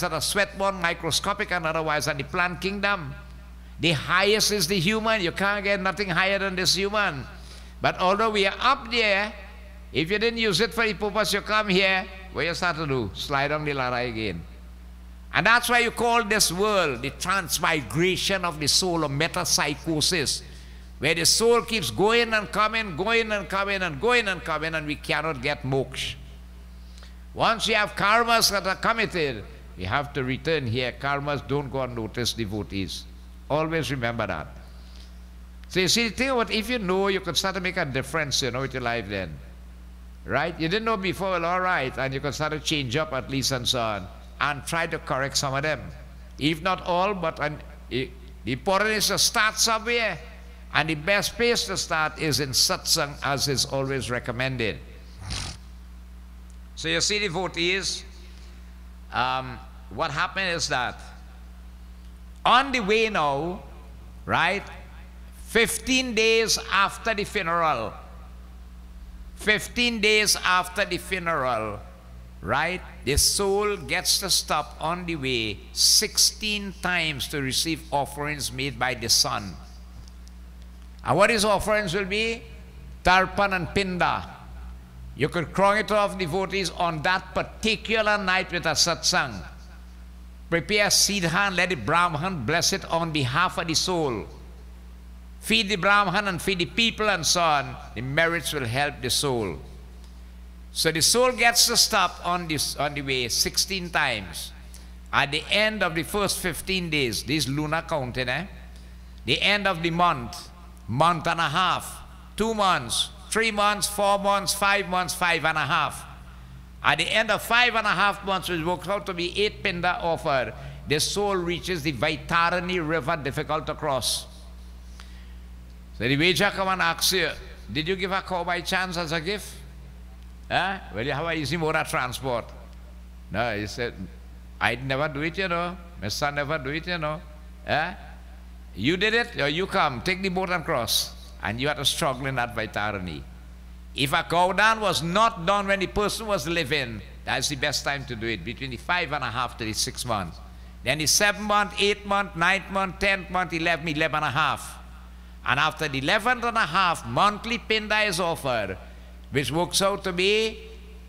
that are sweat-born, microscopic and otherwise, and the plant kingdom. The highest is the human. You can't get nothing higher than this human. But although we are up there, if you didn't use it for the purpose, you come here, what you start to do? Slide on the ladder again. And that's why you call this world the transmigration of the soul, or metapsychosis, where the soul keeps going and coming, going and coming and going and coming, and we cannot get moksha. Once you have karmas that are committed, you have to return here. Karmas don't go unnoticed, devotees. Always remember that. So you see, think about, if you know, you can start to make a difference, you know, with your life then. Right? You didn't know before, well, all right, and you can start to change up at least and so on, and try to correct some of them. If not all, but the important is to start somewhere, and the best place to start is in satsang, as is always recommended. So you see, devotees, what happened is that on the way now, right, 15 days after the funeral, 15 days after the funeral, right? The soul gets to stop on the way 16 times to receive offerings made by the sun. And what his offerings will be? Tarpan and Pinda. You could crown it off, devotees, on that particular night with a satsang. Prepare seedhan, let the Brahman bless it on behalf of the soul. Feed the Brahman and feed the people and so on. The merits will help the soul. So the soul gets to stop on the way 16 times. At the end of the first 15 days, this lunar counting, the end of the month, month and a half, 2 months, 3 months, 4 months, 5 months, 5.5. At the end of 5.5 months, which works out to be 8 pinda offered, the soul reaches the Vaitarani river difficult to cross. So the Veja come and asks you, did you give a cow by chance as a gift? Well, you have an easy mode of transport. No, he said, I'd never do it, you know. My son never do it, you know. You did it, or you come, take the boat and cross. And you had to struggle in that Vaitarani. If a cow down was not done when the person was living, that's the best time to do it, between the 5.5 to the 6 months. Then the 7th month, 8th month, 9th month, 10th month, 11.5. And after the 11.5, monthly pinda is offered, which works out to be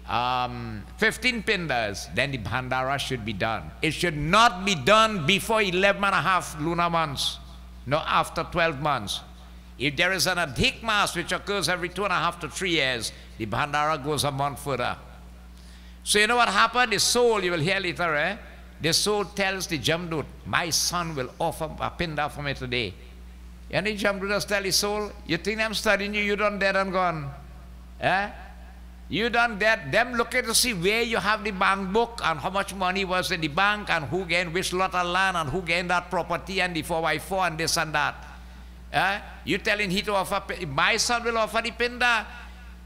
15 pindas, then the Bhandara should be done. It should not be done before 11.5 lunar months, no, after 12 months. If there is an Adhik Mass which occurs every 2.5 to 3 years, the Bhandara goes a month further. So you know what happened? The soul, you will hear later, the soul tells the Jamdut, my son will offer a pinda for me today. And the Jamdut does tell his soul, you think I'm studying you, you done dead and gone. You done that, them looking to see where you have the bank book and how much money was in the bank and who gained which lot of land and who gained that property and the 4x4 and this and that. You telling he to offer, my son will offer the pinda.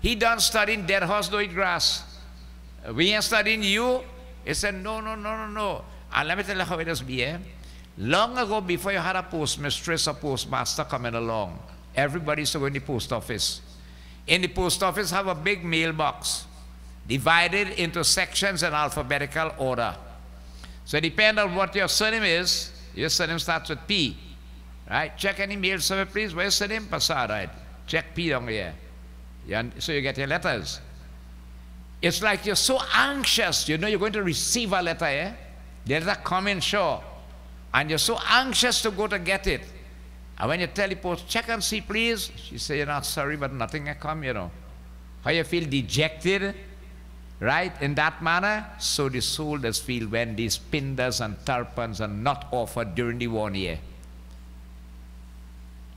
He done studying dead horse don't eat grass. We ain't studying you. He said, no. And let me tell you how it has been. Long ago, before you had a postmistress or postmaster coming along, everybody used to go in the post office. In the post office, have a big mailbox divided into sections in alphabetical order. So depending on what your surname is, your surname starts with P. Right? Check any mail survey, please. Where's surname? Passad, right? Check P down here. So you get your letters. It's like you're so anxious. You know you're going to receive a letter, The letter coming, sure. And you're so anxious to go to get it. And when you tell the post, check and see, please. She say, you're not sorry, but nothing can come, you know. How you feel dejected, right? In that manner, so the soul does feel when these pindas and tarpans are not offered during the 1 year.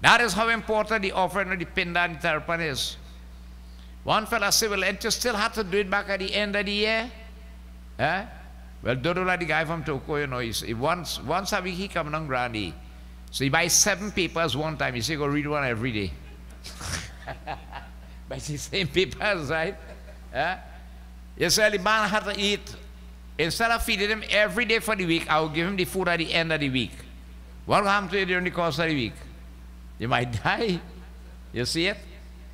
That is how important the offering of the pinda and the tarpan is. One fella said, well, ain't you still have to do it back at the end of the year? Well, Dodo, like the guy from Toko, you know, he once a week he come on Grandy. So he buys 7 papers one time. He say, go read one every day. Buys the same papers, right? You say, the man had to eat. Instead of feeding him every day for the week, I will give him the food at the end of the week. What will happen to you during the course of the week? You might die. You see it?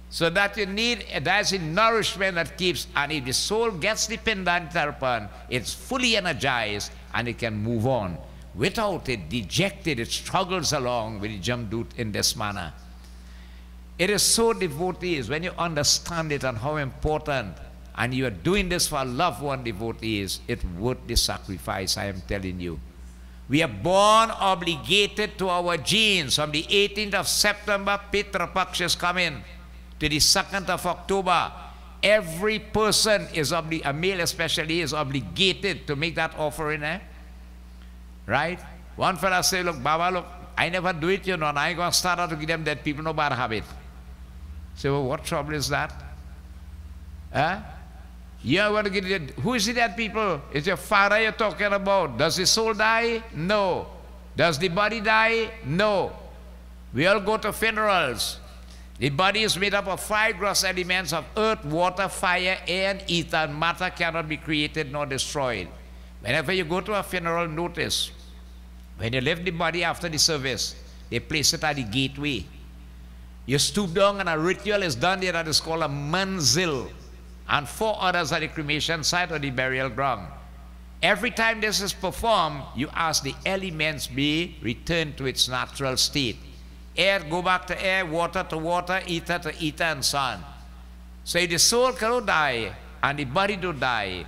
So that you need, that's a nourishment that keeps, and if the soul gets the pinda and tarpan, it's fully energized and it can move on. Without it, dejected, it struggles along with the Jamdut in this manner. It is so devotees, when you understand it and how important, and you are doing this for a loved one, devotees, it's worth the sacrifice, I am telling you. We are born obligated to our genes. From the 18th of September, Pitra Paksha is coming. To the 2nd of October, every person is, a male especially, is obligated to make that offering, right? One fella say, look, Baba, look, I never do it, you know, and I ain't going to start out to give them dead people no bad habit. Say, well, what trouble is that? You are going to get it. Who is the dead people? It's your father you're talking about. Does the soul die? No. Does the body die? No. We all go to funerals. The body is made up of 5 gross elements of earth, water, fire, air, and ether, and matter cannot be created nor destroyed. Whenever you go to a funeral, notice, when you leave the body after the service, they place it at the gateway. You stoop down and a ritual is done there that is called a manzil. and 4 others at the cremation site or the burial ground. Every time this is performed, you ask the elements be returned to its natural state. Air go back to air, water to water, ether to ether, and so on. So if the soul cannot die and the body do die,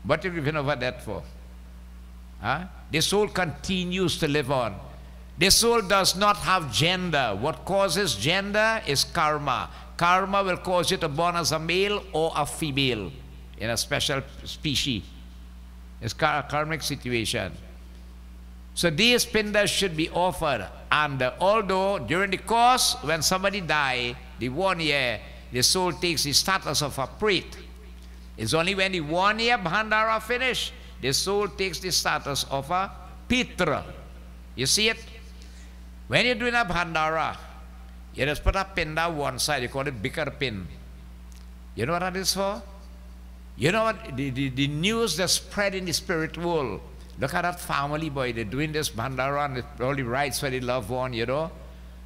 what are you giving over that for? Huh? The soul continues to live on. The soul does not have gender. What causes gender is karma. Karma will cause you to born as a male or a female in a special species. It's a karmic situation. So these pindas should be offered. And although during the course, when somebody dies, the 1 year, the soul takes the status of a pret. It's only when the 1 year bhandara finish, the soul takes the status of a pitra. You see it? When you're doing a bhandara, you just put a pinda one side, you call it bikar pin. You know what that is for? You know what? The news that's spread in the spirit world. Look at that family, boy. They're doing this bhandara and all the rights for the loved one, you know.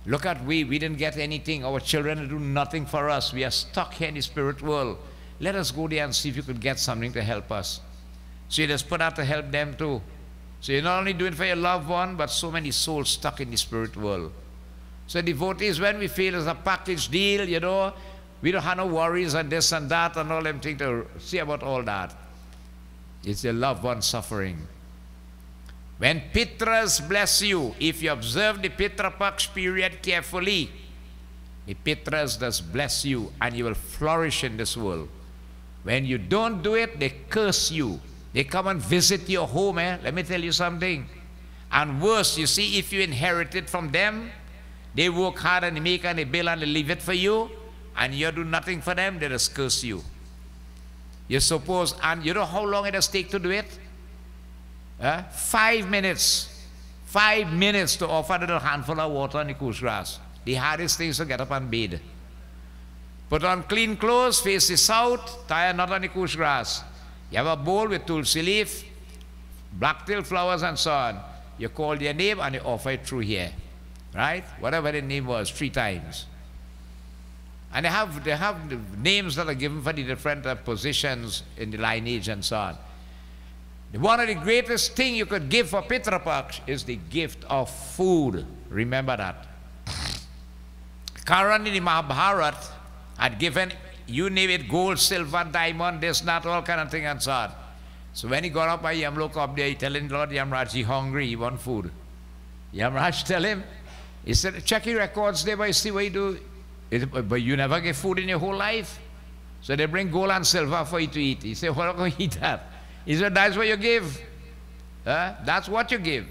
Look at we didn't get anything. Our children do nothing for us. We are stuck here in the spirit world. Let us go there and see if you could get something to help us. So you just put out to help them too. So you're not only doing for your loved one, but so many souls stuck in the spirit world. So devotees, when we feel it's a package deal, you know, we don't have no worries and this and that and all them things to see about all that. It's your loved one suffering. When Pitras bless you, if you observe the Pitra Paksh period carefully, the Pitras does bless you and you will flourish in this world. When you don't do it, they curse you. They come and visit your home. Let me tell you something. And worse, you see, if you inherit it from them, they work hard and they make and they bill and they leave it for you, and you do nothing for them, they just curse you. You suppose, and you know how long it does take to do it? 5 minutes. 5 minutes to offer a little handful of water on the kush grass. The hardest thing is to get up and bathe. Put on clean clothes, face the south, tie a knot on the kush grass. You have a bowl with tulsi leaf, blacktail flowers and so on. You call their name and you offer it through here. Right? Whatever the name was, 3 times. And they have the names that are given for the different positions in the lineage and so on. One of the greatest things you could give for Pitra Paksh is the gift of food. Remember that. Karan in the Mahabharata had given, you name it, gold, silver, diamond, this, that, all kind of thing and so on. So when he got up by Yamlok up there, he telling Lord Yamraj, he hungry, he want food. Yamraj tell him, he said, check your records there, but see what you do. But you never get food in your whole life. So they bring gold and silver for you to eat. He said, well, I'm going to eat that. He said, that's what you give. That's what you give.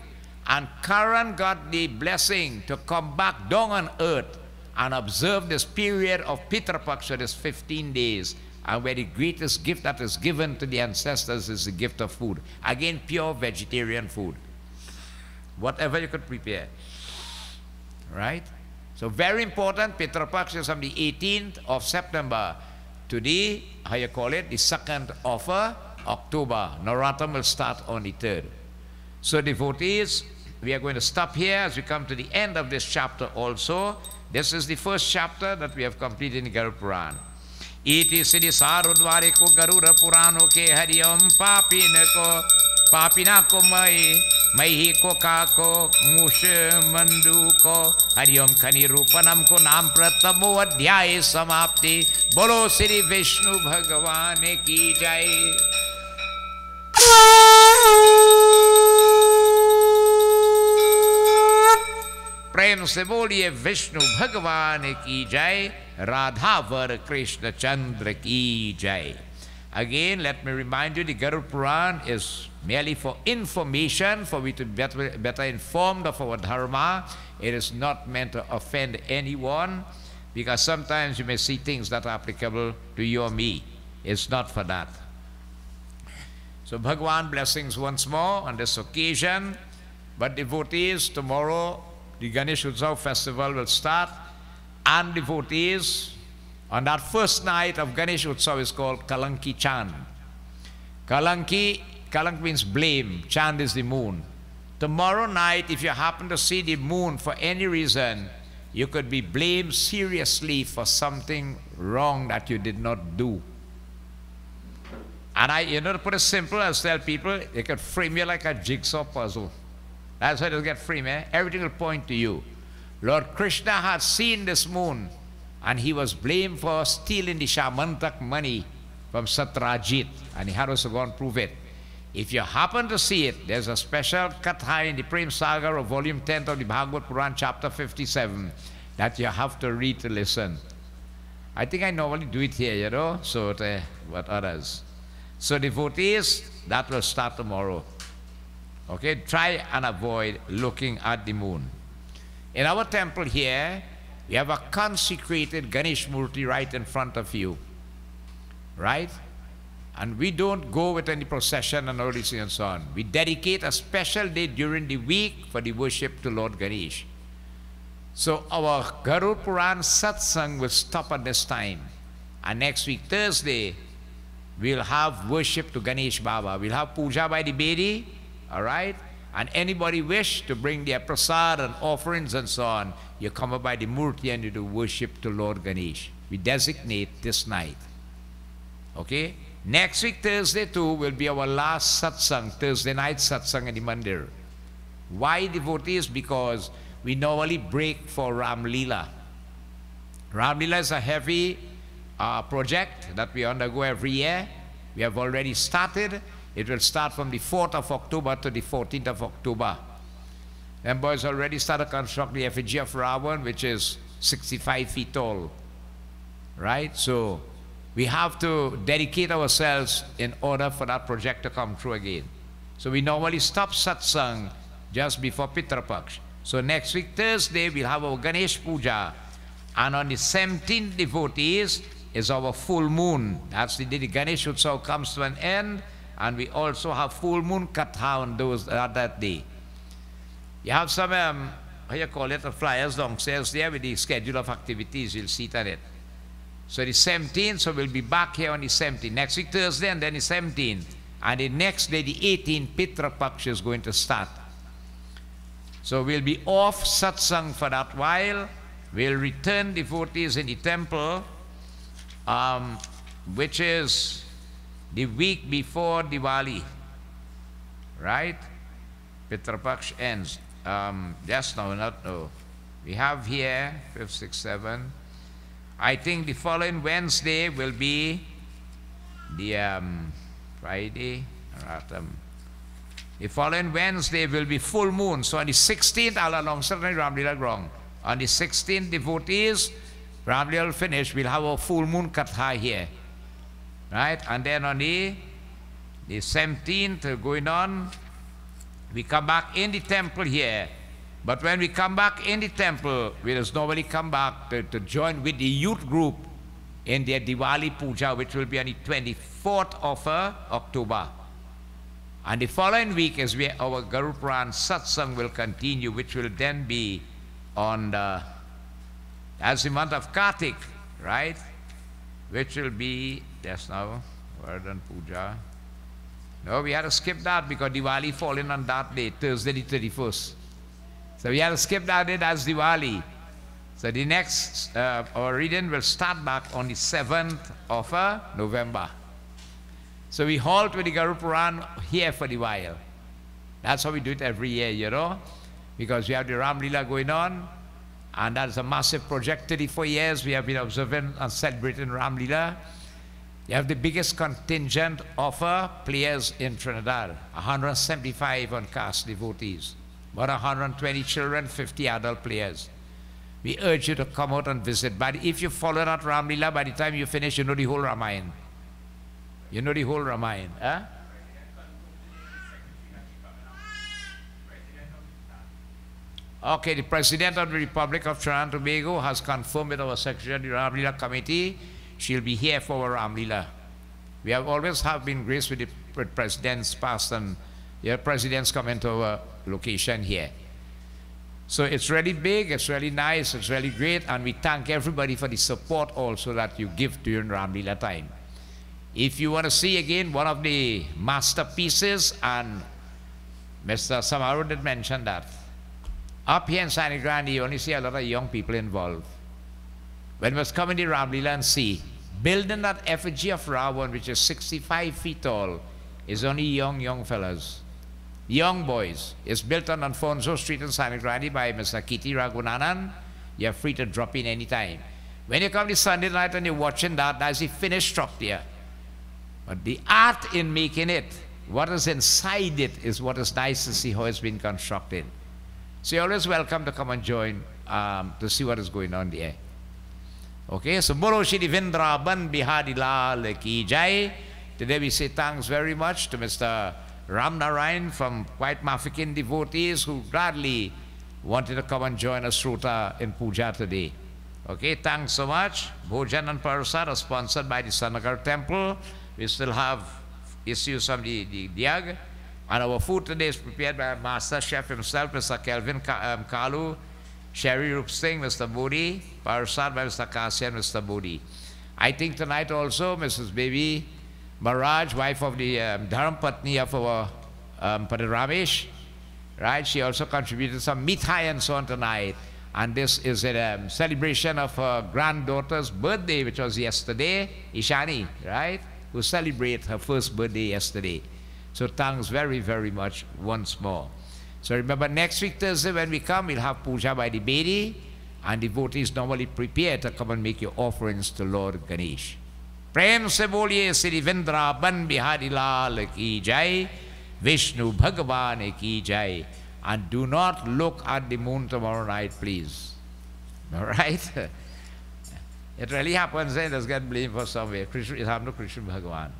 And Karan got the blessing to come back down on earth and observe this period of Pitra Paksha, this 15 days, and where the greatest gift that is given to the ancestors is the gift of food. Again, pure vegetarian food. Whatever you could prepare. Right? So very important, Pitra Paksha is on the 18th of September. Today, how you call it, the 2nd of October. Naratam will start on the 3rd. So devotees, we are going to stop here as we come to the end of this chapter also. This is the first chapter that we have completed in the Garuda Purana. Iti siddhi sarudwari ko Garuda Purano ke hariyam papina ko mai ko kako mushe mandu ko hariyam khani rupanam ko naam pratamo adhyay samapti. Bolo Sri Vishnu Bhagavan ki jai. प्रेम से बोलिए विष्णु भगवान की जय, राधावर कृष्ण चंद्र की जय. Again, let me remind you, the Garuda Purana is merely for information, for we to be better informed of our dharma. It is not meant to offend anyone, because sometimes you may see things that are applicable to you or me. It's not for that. So Bhagwan blessings once more on this occasion. But devotees, tomorrow the Ganesh Utsav festival will start, and devotees, on that first night of Ganesh Utsav is called Kalanki Chand. Kalanki means blame, Chand is the moon. Tomorrow night, if you happen to see the moon for any reason, you could be blamed seriously for something wrong that you did not do. And to put it simple, I tell people, they can frame you like a jigsaw puzzle. That's how they'll get framed, eh? Everything will point to you. Lord Krishna had seen this moon, and he was blamed for stealing the Shamantak money from Satrajit, and he had us to go and prove it. If you happen to see it, there's a special katha in the Prem Sagar of volume 10 of the Bhagavad Puran, chapter 57, that you have to read to listen. I think I normally do it here, so what others. So devotees, that will start tomorrow. Okay, try and avoid looking at the moon. In our temple here, we have a consecrated Ganesh Murti right in front of you, right? And we don't go with any procession and all this and so on. We dedicate a special day during the week for the worship to Lord Ganesh. So our Garuda Purana Satsangh will stop at this time. And next week, Thursday, we'll have worship to Ganesh Baba. We'll have puja by the Bedi, all right? And anybody wish to bring their prasad and offerings and so on, you come up by the Murti and you do worship to Lord Ganesh. We designate this night. Okay? Next week, Thursday too, will be our last satsang, Thursday night satsang in the mandir. Why, devotees? Because we normally break for Ram Leela. Ram Leela is a heavy project that we undergo every year. We have already started. It will start from the 4th of October to the 14th of October. And boys already started constructing the effigy of Ravan, which is 65 feet tall. Right? So we have to dedicate ourselves in order for that project to come true again. So we normally stop satsang just before Pitra Paksh. So next week, Thursday, we'll have our Ganesh Puja. And on the 17th, devotees, is our full moon. That's the day the Ganesh Utsav comes to an end. And we also have full moon katha on that day. You have some, how you call it, flyers downstairs there with the schedule of activities. You'll see it on it. So the 17th, so we'll be back here on the 17th. Next week, Thursday, and then the 17th. And the next day, the 18th, Pitra Paksha is going to start. So we'll be off satsang for that while. We'll return devotees in the temple, which is the week before Diwali, right? Pitra Paksh ends. Just now, not no. We have here 5th, 6th, 7th. I think the following Wednesday will be the Friday. The following Wednesday will be full moon. So on the 16th, I'll announce it on Ramlila Grong. On the 16th, devotees, Ramlila will finish. We'll have a full moon katha here. Right? And then on the 17th, going on, we come back in the temple here. But when we come back in the temple, we just normally come back to join with the youth group in their Diwali Puja, which will be on the 24th of October. And the following week is where our Garuda Purana Satsang will continue, which will then be on as the month of Kartik, right? Which will be, just now, Vardhan Puja. No, we had to skip that because Diwali falling on that day, Thursday the 31st. So we had to skip that day, that's Diwali. So the next, our reading will start back on the 7th of November. So we halt with the Garuda Purana here for the while. That's how we do it every year, because we have the Ram Leela going on, and that's a massive project. 34 years we have been observing and celebrating Ram Leela. You have the biggest contingent of players in Trinidad, 175 on caste devotees, about 120 children, 50 adult players. We urge you to come out and visit. But if you follow that Ram Leela, by the time you finish, you know the whole Ramayana. You know the whole Ramayana. Huh? Okay, the President of the Republic of Trinidad and Tobago has confirmed with our Secretary of the Ram Leela Committee. She'll be here for our Ram Leela. We have always been graced with the presidents past, and your presidents come into our location here. So it's really big, it's really nice, it's really great, and we thank everybody for the support also that you give during Ram Leela time. If you want to see again one of the masterpieces, and Mr. Samaru did mention that, up here in Sant Nagar, you only see a lot of young people involved. When we must come in the Ram Leela and see building that effigy of Ravan, which is 65 feet tall, is only young fellas, young boys. It's built on Alfonso Street in Santa Cruz by Mr. Kitty Ragunanan. You're free to drop in anytime. When you come this Sunday night and you're watching that, that's the finished structure. But the art in making it, what is inside it, is what is nice to see how it's been constructed. So you're always welcome to come and join to see what is going on there. Okay, so Bolo Shri Vrindavan Bihari Lal Ki Jai. Today we say thanks very much to Mr. Ram Narayan from White Mafican devotees who gladly wanted to come and join us in Puja today. Okay, thanks so much. Bhojan and Parasad are sponsored by the Sant Nagar Temple. We still have issues from the Diag. And our food today is prepared by Master Chef himself, Mr. Kelvin Kalu, Sherry Rup Singh, Mr. Modi, Parasad by Mr. Kasi and Mr. Modi. I think tonight also, Mrs. Baby Maraj, wife of the Dharam Patni of our Pundit Ramesh, right? She also contributed some mithai and so on tonight. And this is a celebration of her granddaughter's birthday, which was yesterday, Ishani, right? Who celebrated her first birthday yesterday. So thanks very, very much once more. So remember, next week Thursday when we come, we'll have puja by the Bedi, and devotees normally prepare to come and make your offerings to Lord Ganesh. Prem se boliye Shri Vrindavan Bihari Lal Ki Jai, Vishnu Bhagavan Ki Jai. And do not look at the moon tomorrow night, please. All right? It really happens, eh? Let's get blamed for somewhere. Krishna, it happened to Krishna Bhagavan.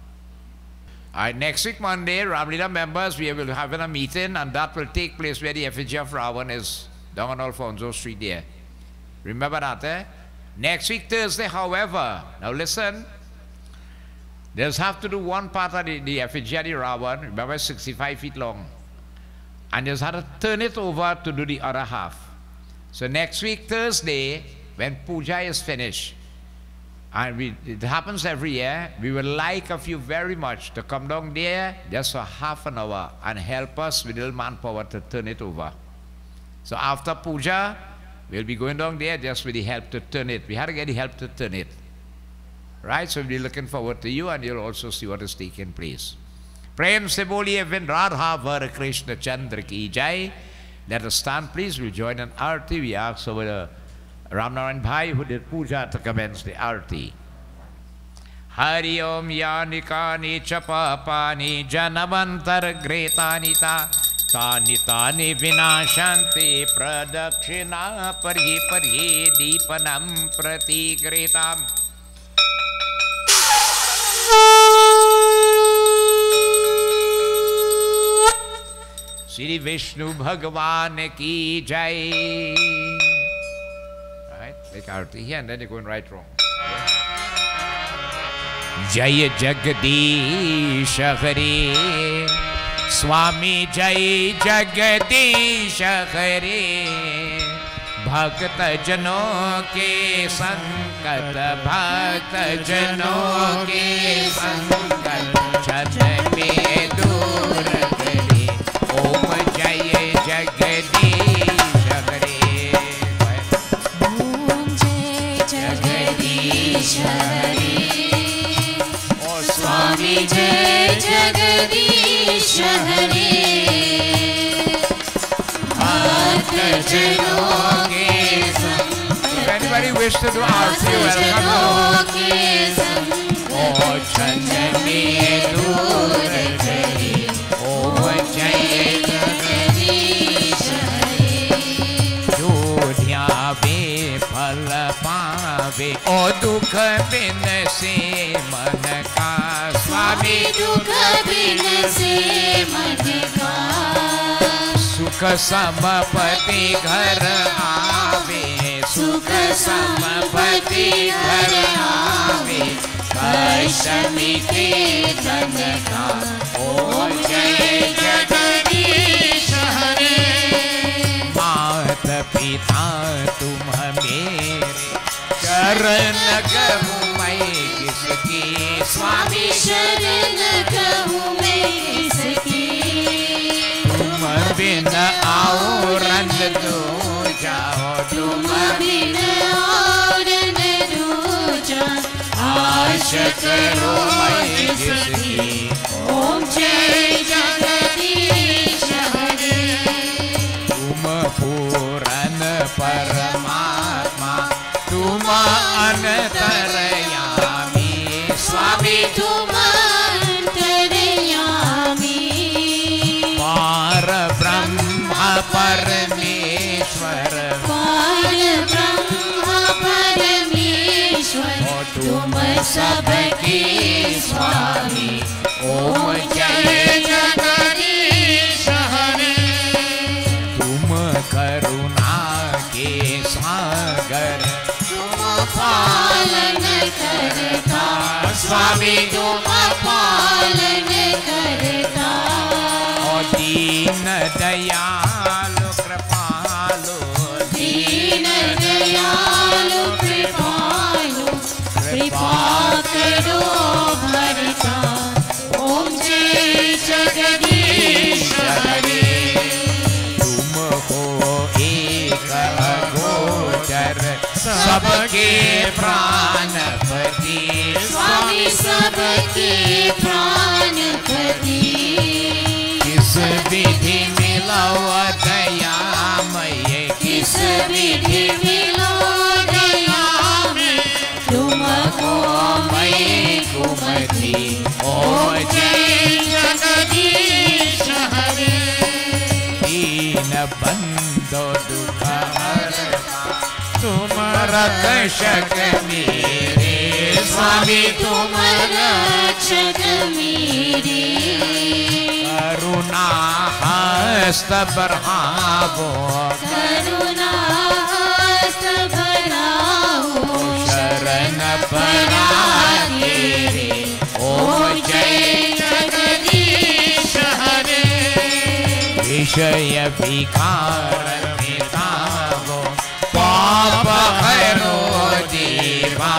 All right, next week, Monday, Ramlila members, we will have a meeting, and that will take place where the effigy of Ravan is down on Alfonso Street there. Remember that, eh? Next week, Thursday, however, now listen, there's have to do one part of the effigy of the Ravan, remember, 65 feet long, and there's had to turn it over to do the other half. So next week, Thursday, when puja is finished, and it happens every year, we would like of you very much to come down there just for half an hour and help us with little manpower to turn it over. So after puja, we'll be going down there just with the help to turn it. We had to get the help to turn it. Right? So we'll be looking forward to you, and you'll also see what is taking place. Prem se boliye Radha Var Krishna Chandra Ki Jai. Let us stand, please. We'll join in Arti. We ask over the Ram Narayan Bhai, who did puja, to commence the Arti. Hari Om Yani Kani Chapapani Janavantar Gretani Tani Tani Vinashanti Pradakshina Parhi Parhi Deepanam Prati Gretam. Shri Vishnu Bhagavan Ki Jai. Right? Make Arti here and then you're going right wrong. Jai Jagadish Hare Swami Jai Jagadish Hare Bhakta Jano Ke Sankat Bhakta Jano Ke Sankat Chad Me Dur Kare Om Jai Jagadish Hare Om Jai Jagadish Hare Swami Jai Jagadish Hare Bhakta Jano Ke Sankat. If anybody wishes to do Arti, welcome. Oh Chand Me Dur Kare Om Jai Jagadish Hare Jo Dhyave Phal Paave O Dukh Bin Se Man Ka Swami Dukh Bin Se Man Ka Sukh Samapati Ghar Aave Sukh Samapati Ghar Aave Vaishnavi Ke Dhan Ka Om Jai Jagadish Hare Maat Pita Tum Mere Sharan Kahun Main Kiski Swami Sharan Kahun Main Kiski Tum bin Auran Dooja Tum bin Auran Dooja करो मैं जिसकी। ओम जय जगदीश हरे। तुम पूरन परमात्मा तुम अनंतरयामी स्वामी तुम अंतर्यामी। पार ब्रह्म परमेश्वर पार ब्रह्म परमेश्वर तुम सबके स्वामी। ओम जय जगदीश हरे। तुम करुणा के सागर तुम पालन करता स्वामी तुम पालन करता। और दीन दयालु कृपालु दीन दयालु कृपालु कृपा करो भरता। ओम जय जगदीश हरे। तुम हो एक अगोचर सबके प्राणपति स्वामी सबके प्राणपति। किस विधि मिलो दयामय किस विधि मिलो दया में तुमको मैं कुमति। ओम जय जगदीश हरे। दीन बंधो दुख हरता तुम रक्षक मेरे स्वामी तुम रक्षक मेरे। करुणा हस्त बढ़ावो करुणा हस्त बढ़ाओ शरण परागे रे। ओम जय जगदीश हरे। विषय विकार मिटावो पाप हरो देवा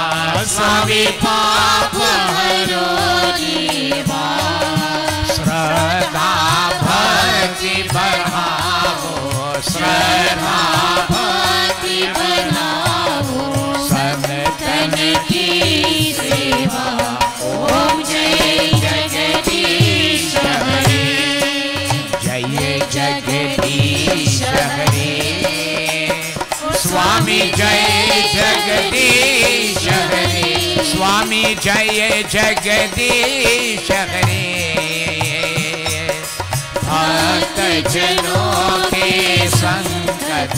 स्वामी पाप हरो देवा। श्रद्धा भक्ति बढ़ावो श्रद्धा भक्ति बढ़ाओ सनातन की सेवा। ओम जय जगदीश हरे। जय जगदीश हरे। स्वामी जय जगदीश हरे। स्वामी जय जगदीश हरे। भक्त जनों के संकट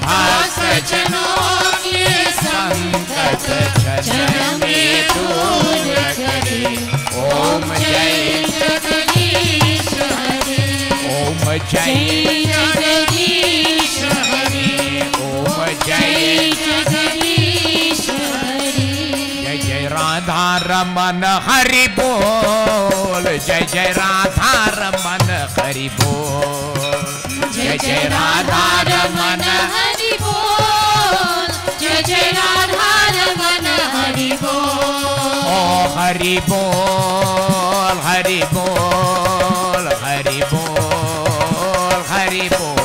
भक्त जनों के संकट क्षण में दूर करे। ओम जय जगदीश हरे। ओम जय जगदीश हरे। ओम जय जगदीश हरे। जय जय राधा रमन हरि बोल। जय जय राधा रमन हरि बोल। जय जय राधा रमन हरि बोल। जय जय राधा रमन हरि बोल। ओ हरि बोल हरि बोल हरि बोल हरि बोल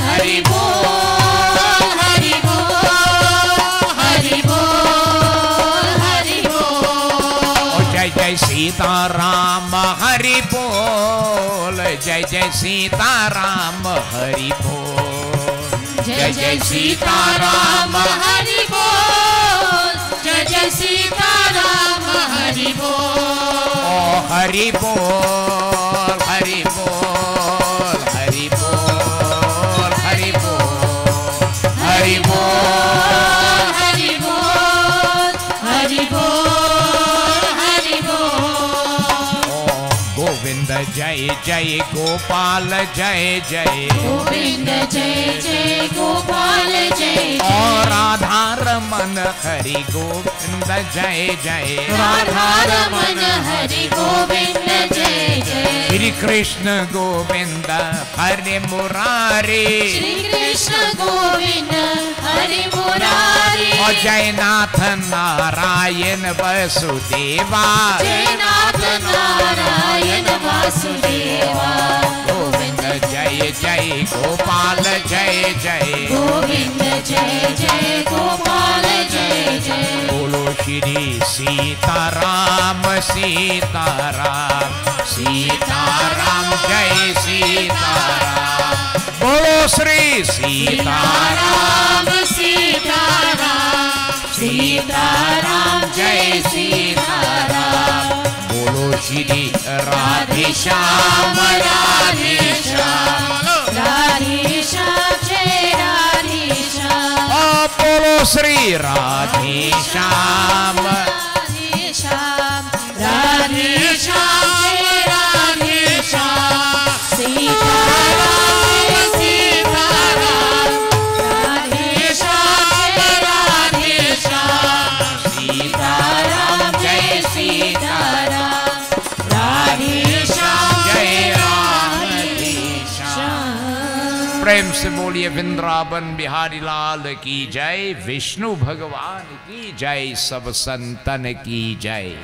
हरि बोल हरि बोल हरि बोल हरि बोल। ओ जय जय सीताराम हरि बोल। जय जय सीताराम हरि बोल। जय जय सीताराम हरि बोल। जय जय सीताराम हरि बोल। ओ हरि बोल हरि बोल हरि बोल हरि बोल हरि बोल हरि बोल हरि बोल हरि बोल। गोविंद जय जय गोपाल जय जय गोविंद जय जय गोपाल जय। और राधा रमन हरि गोविंद जय जय राधा रमन हरि गोविंद जय जय। श्री कृष्ण गोविंद हरि मुरारी। श्री कृष्ण गोविंद हरि मुरारी। और जयनाथ नारायण वसुदेवा। जयनाथ नारायण वासुदेवा। गोविंद जय जय गोपाल जय जय गोविंद जय जय गोपाल जय जय। बोलो श्री सीताराम सीताराम सीताराम जय सीताराम बोलो श्री सीताराम सीताराम सीताराम जय सीताराम बोलो श्री राधे श्याम राधे श्याम राधे श्याम जय राधे श्याम बोलो श्री राधे श्याम राधे श्याम राधे श्याम जय राधे श्याम सीताराम सीताराम राधे श्याम जय राधे श्याम सीताराम जय सीताराम राधे श्याम जय राधे श्याम। प्रेम से बोलिए वृंदावन बिहारी लाल की जय, विष्णु भगवान की जय, सब संतन की जय।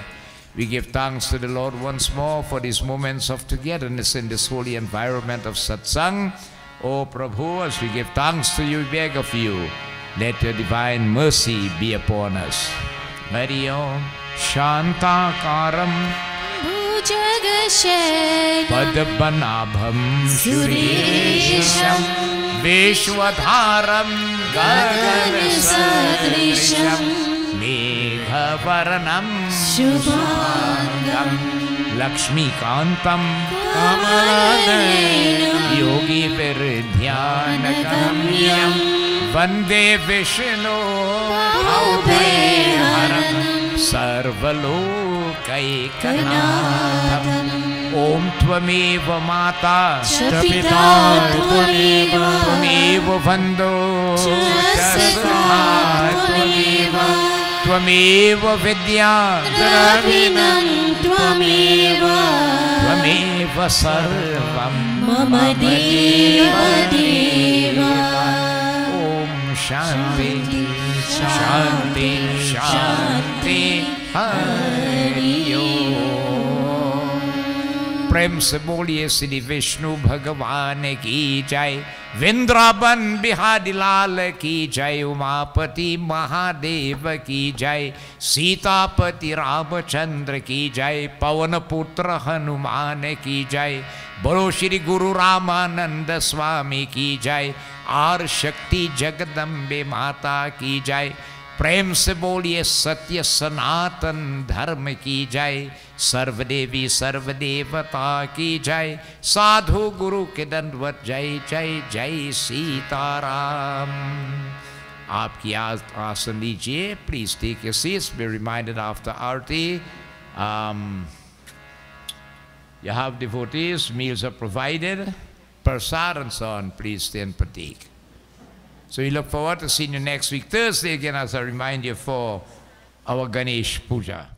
We give thanks to the Lord once more for these moments of togetherness in this holy environment of satsang. O Prabhu, as we give thanks to you, we beg of you, let your divine mercy be upon us. Hari Om Shantakaram Bhujagashayam Padmanabham Suresham Vishwadharam Gagansadrisham Meghavarnam Shubhangam Lakshmikantam Kamalayanam Yogi Virdhyanagam Vande Vishnu Bhauteharam Sarvalokaikanatam Om Tvameva Mata Shapita Tvameva Tvameva Vando Chasakha Tvameva Tvameva Vidya Dravinam Tvameva Tvameva Sarvam Mama Deva Deva Om Shanti Shanti Shanti Hari Om। प्रेम से बोलिए श्री विष्णु भगवान की जय, वृंदावन बिहारी लाल की जय, उमापति महादेव की जय, सीतापति रामचंद्र की जय, पवन पुत्र हनुमान की जय, बोलो श्री गुरु रामानंद स्वामी की जय, आर शक्ति जगदम्बे माता की जय। प्रेम से बोलिए सत्य सनातन धर्म की जय, सर्वदेवी सर्वदेवता की जय, साधु गुरु के दंडवत जय जय जय सीताराम। आपकी आसन लीजिए, please take your seats, be reminded after aarti. You have devotees, meals are provided, prasad and so on, please stay and partake. So we look forward to seeing you next week, Thursday again, as I remind you, for our Ganesh Puja.